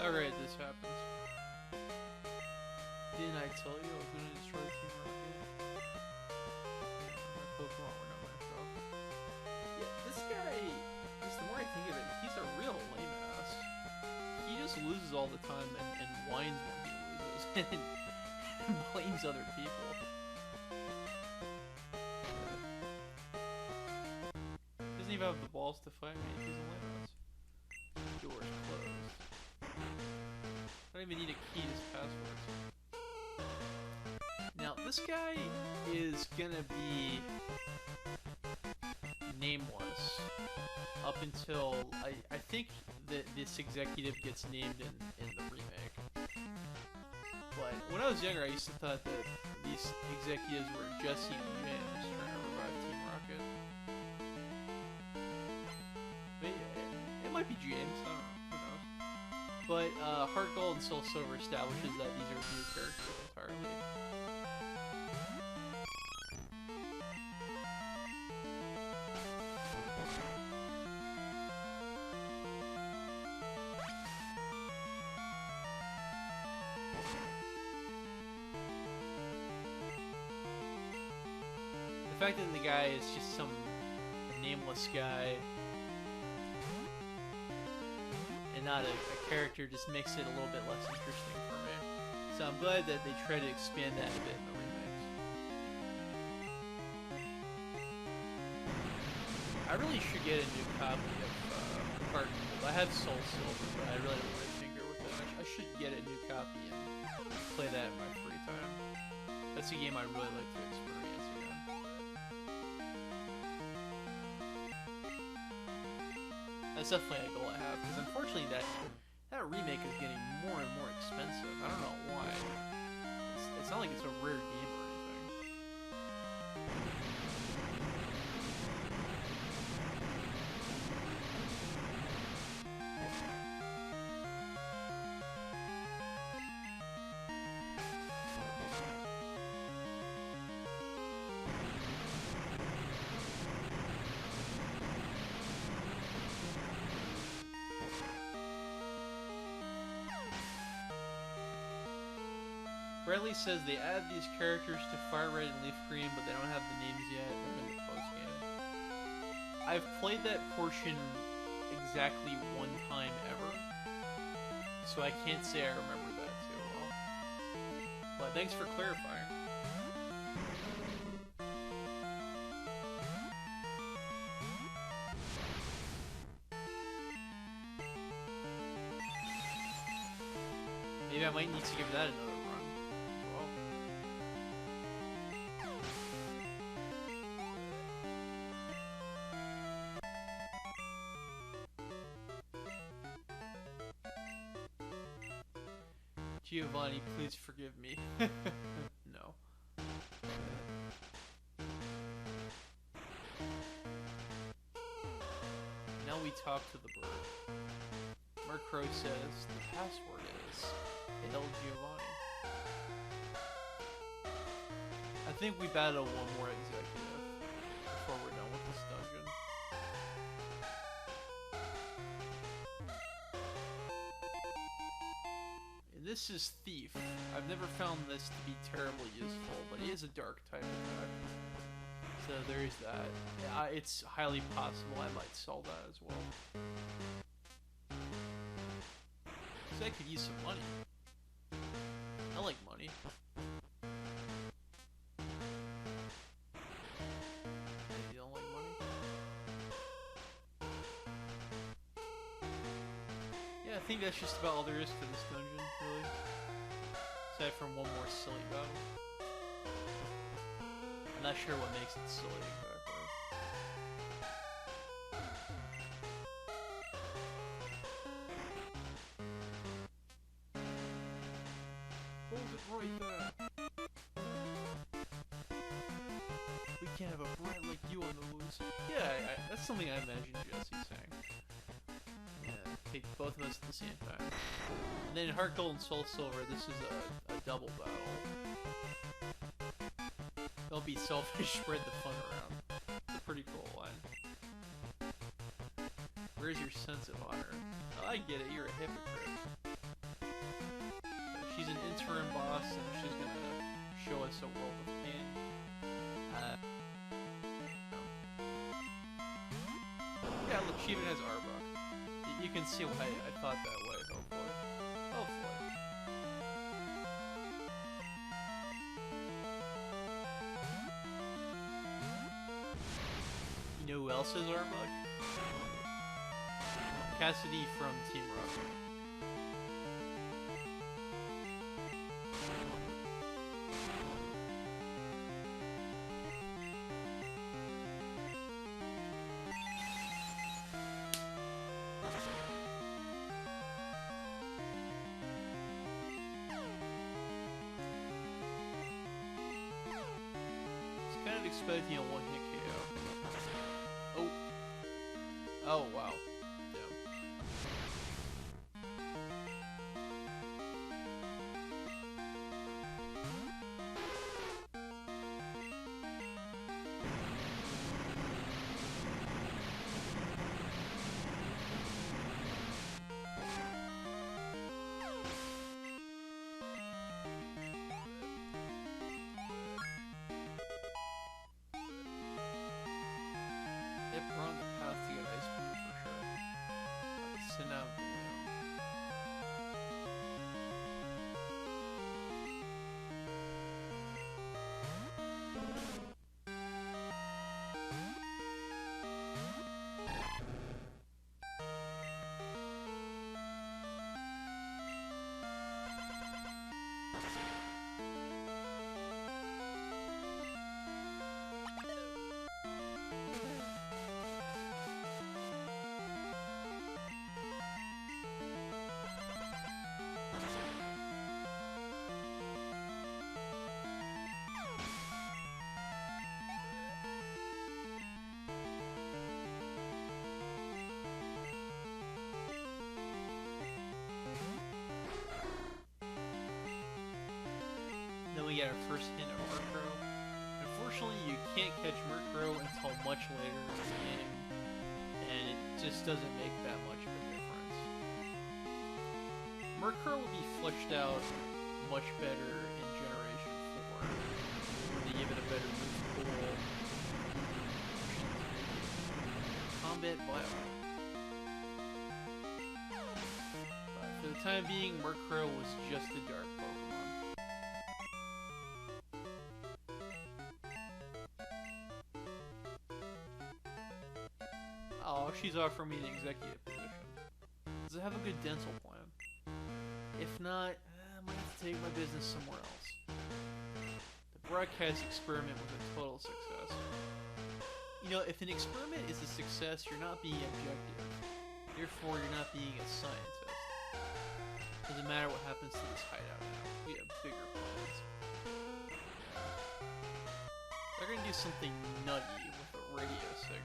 Speaker 1: Alright, this happens. Didn't I tell you I was gonna destroy Team Rocket? My Pokemon were not my fault. Yeah, this guy, just the more I think of it, he's a real lame ass. He just loses all the time and whines when he loses and blames other people. Doesn't even have the balls to fight me, he's a lame ass. Door's closed. I don't even need a key to his passwords. Now, this guy is gonna be nameless up until I think that this executive gets named in the remake. But when I was younger, I used to thought that these executives were Jesse and James trying to revive Team Rocket. It might be James, I don't know. But Heart Gold and Soul Silver establishes that these are new characters entirely. The fact that the guy is just some nameless guy not a character just makes it a little bit less interesting for me. So I'm glad that they try to expand that a bit in the remakes. I really should get a new copy of Heart Gold. I have Soul Silver, but I really don't want to tinker with that. I should get a new copy and play that in my free time. That's a game I really like to experience again. That's definitely a goal I have, because unfortunately that remake is getting more and more expensive. I don't know why. It's not like it's a rare game or anything. Bradley says they add these characters to Fire Red and Leaf Green, but they don't have the names yet. They're in the post-game. I've played that portion exactly one time ever, so I can't say I remember that too well. But thanks for clarifying. Maybe I might need to give that another run as well. Giovanni, please forgive me. No. Now we talk to the bird. Murkrow says the password is El Giovanni. I think we battle one more executive before we're done with this dungeon. And this is Thief. I've never found this to be terribly useful, but it is a dark type attack. So there is that. Yeah, it's highly possible I might sell that as well. I could use some money. I like money. You don't like money? Yeah, I think that's just about all there is to this dungeon, really. Aside from one more silly battle. I'm not sure what makes it silly exactly. Right there. We can't have a brat like you on the loose. Yeah, that's something I imagine Jesse saying. Yeah, take both of us at the same time. And then Heart Gold and Soul Silver, this is a double battle. Don't be selfish, spread the fun around. It's a pretty cool line. Where's your sense of honor? Oh, I get it, you're a hypocrite. She's an interim boss, and she's gonna show us a world of pain. Yeah, look, she even has Arbok. You can see why I thought that way, hopefully. Hopefully. You know who else has Arbok? Cassidy from Team Rocket. Kind of expecting a one-hit KO. Oh. Oh, wow. Damn. We're on the path to get Ice Beam for sure. Send out the lamb. Then we get our first hint of Murkrow. Unfortunately, you can't catch Murkrow until much later in the game, and it just doesn't make that much of a difference. Murkrow will be fleshed out much better in Generation 4. They give it a better move pool. Combat Bio. But for the time being, Murkrow was just a dark Pokemon. Oh, she's offering me an executive position. Does it have a good dental plan? If not, I might have to take my business somewhere else. The broadcast experiment was a total success. You know, if an experiment is a success, you're not being objective. Therefore, you're not being a scientist. Doesn't matter what happens to this hideout now. We have bigger plans. They're gonna do something nutty with a radio signal.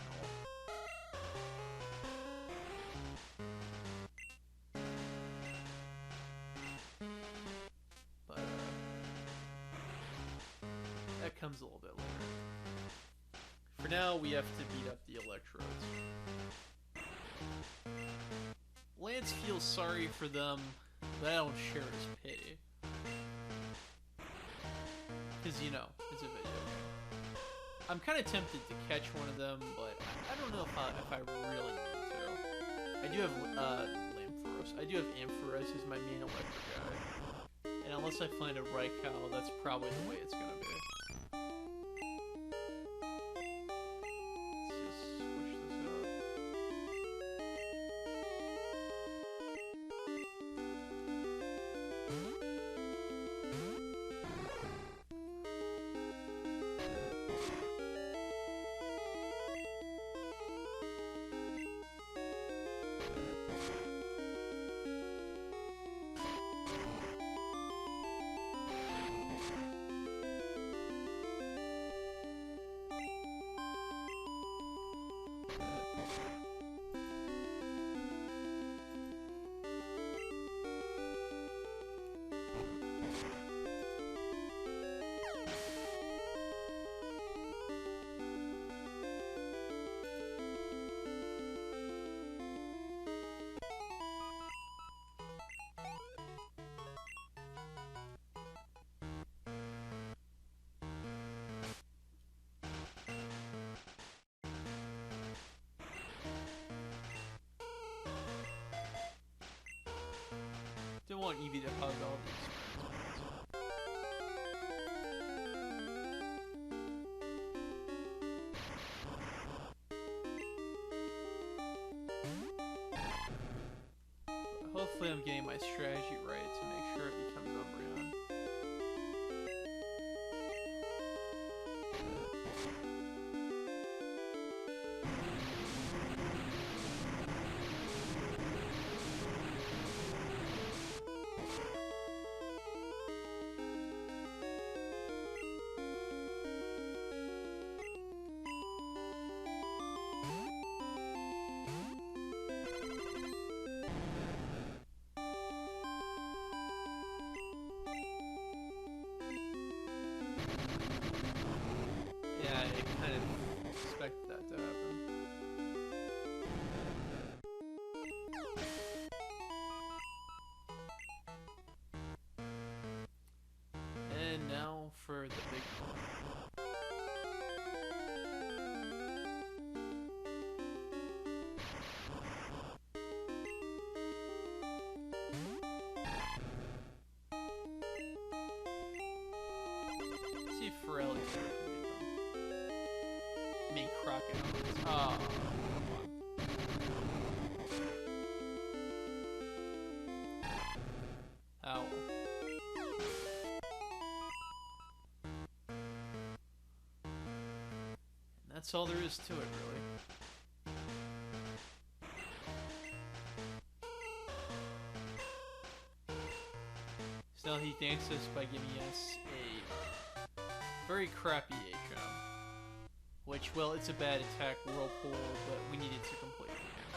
Speaker 1: But, that comes a little bit later. For now, we have to beat up the electrodes. Lance feels sorry for them, but I don't share his pity. Because, you know, it's a video game. I'm kind of tempted to catch one of them, but I don't know if I really need to. I do have Lampharos. I do have Ampharos as my main electric guy. And unless I find a Raikou, that's probably the way it's going to be. Let's just switch this out. Don't want Eevee to hug all these. Hopefully I'm getting my strategy right to make sure it becomes Umbreon. Yeah, I kind of expected that to happen. And now for the big one. Let's see if Pharrell is there. I mean, Crockett. Oh, come on. Owl. And that's all there is to it, really. So he thanks us by giving us a very crappy HM. Which, well, it's a bad attack whirlpool, but we needed to complete the game.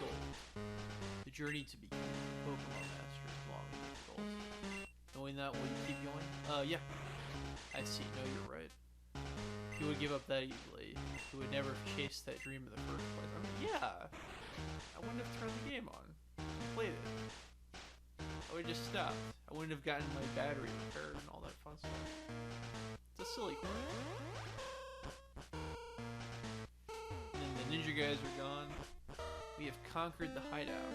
Speaker 1: Gold. The journey to become a Pokemon Master is long and difficult. Knowing that, will you keep going? Yeah. I see, no, you're right. He would give up that easily. He would never have chased that dream in the first place. I mean, yeah! I wouldn't have turned the game on. Played it. I would have just stopped. I wouldn't have gotten my battery repaired and all that fun stuff. It's a silly question. And the ninja guys are gone. We have conquered the hideout.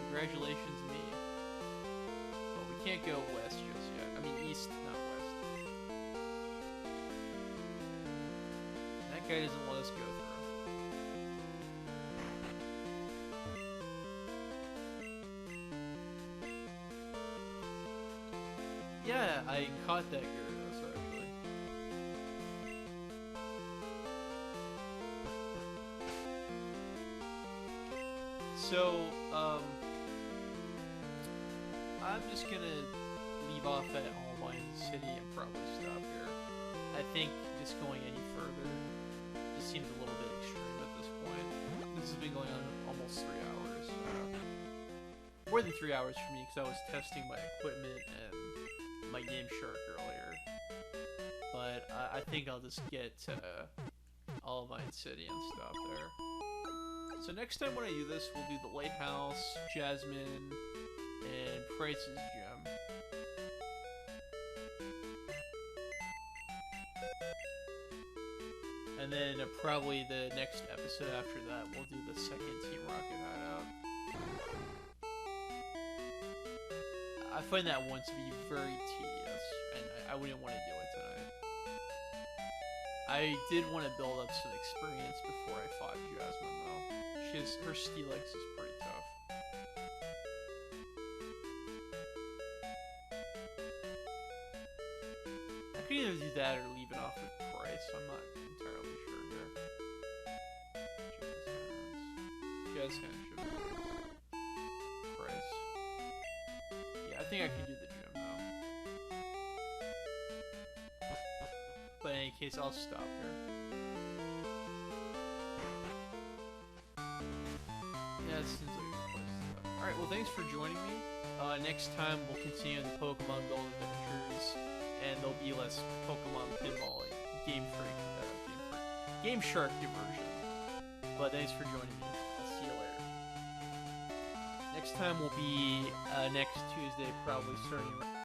Speaker 1: Congratulations, me. But we can't go west just yet. I mean east, not west. That guy doesn't let us go through. Yeah, I caught that Gyarados actually. So, I'm just gonna leave off at All City and probably stop here. I think just going any further just seems a little bit extreme at this point. This has been going on almost 3 hours. More than 3 hours for me because I was testing my equipment and my Gameshark earlier. But I think I'll just get to All City and stop there. So next time when I do this, we'll do the Lighthouse, Jasmine, and Price's Gem. And then probably the next episode after that, we'll do the second Team Rocket hideout. I find that one to be very tedious, and I wouldn't want to do it tonight. I did want to build up some experience before I fought Jasmine, though. Her Steelix is pretty tough. I could either do that or leave it off with Price. I'm not entirely sure here. Jazz Hands should be Price. Yeah, I think I could do the gym though. But in any case, I'll stop here. Yeah, it seems like a good place to stop. Alright, well thanks for joining me. Next time we'll continue the Pokemon Gold Adventures, and there'll be less Pokemon Pinball Gameshark diversion. But thanks for joining me. I'll see you later. Next time will be next Tuesday, probably starting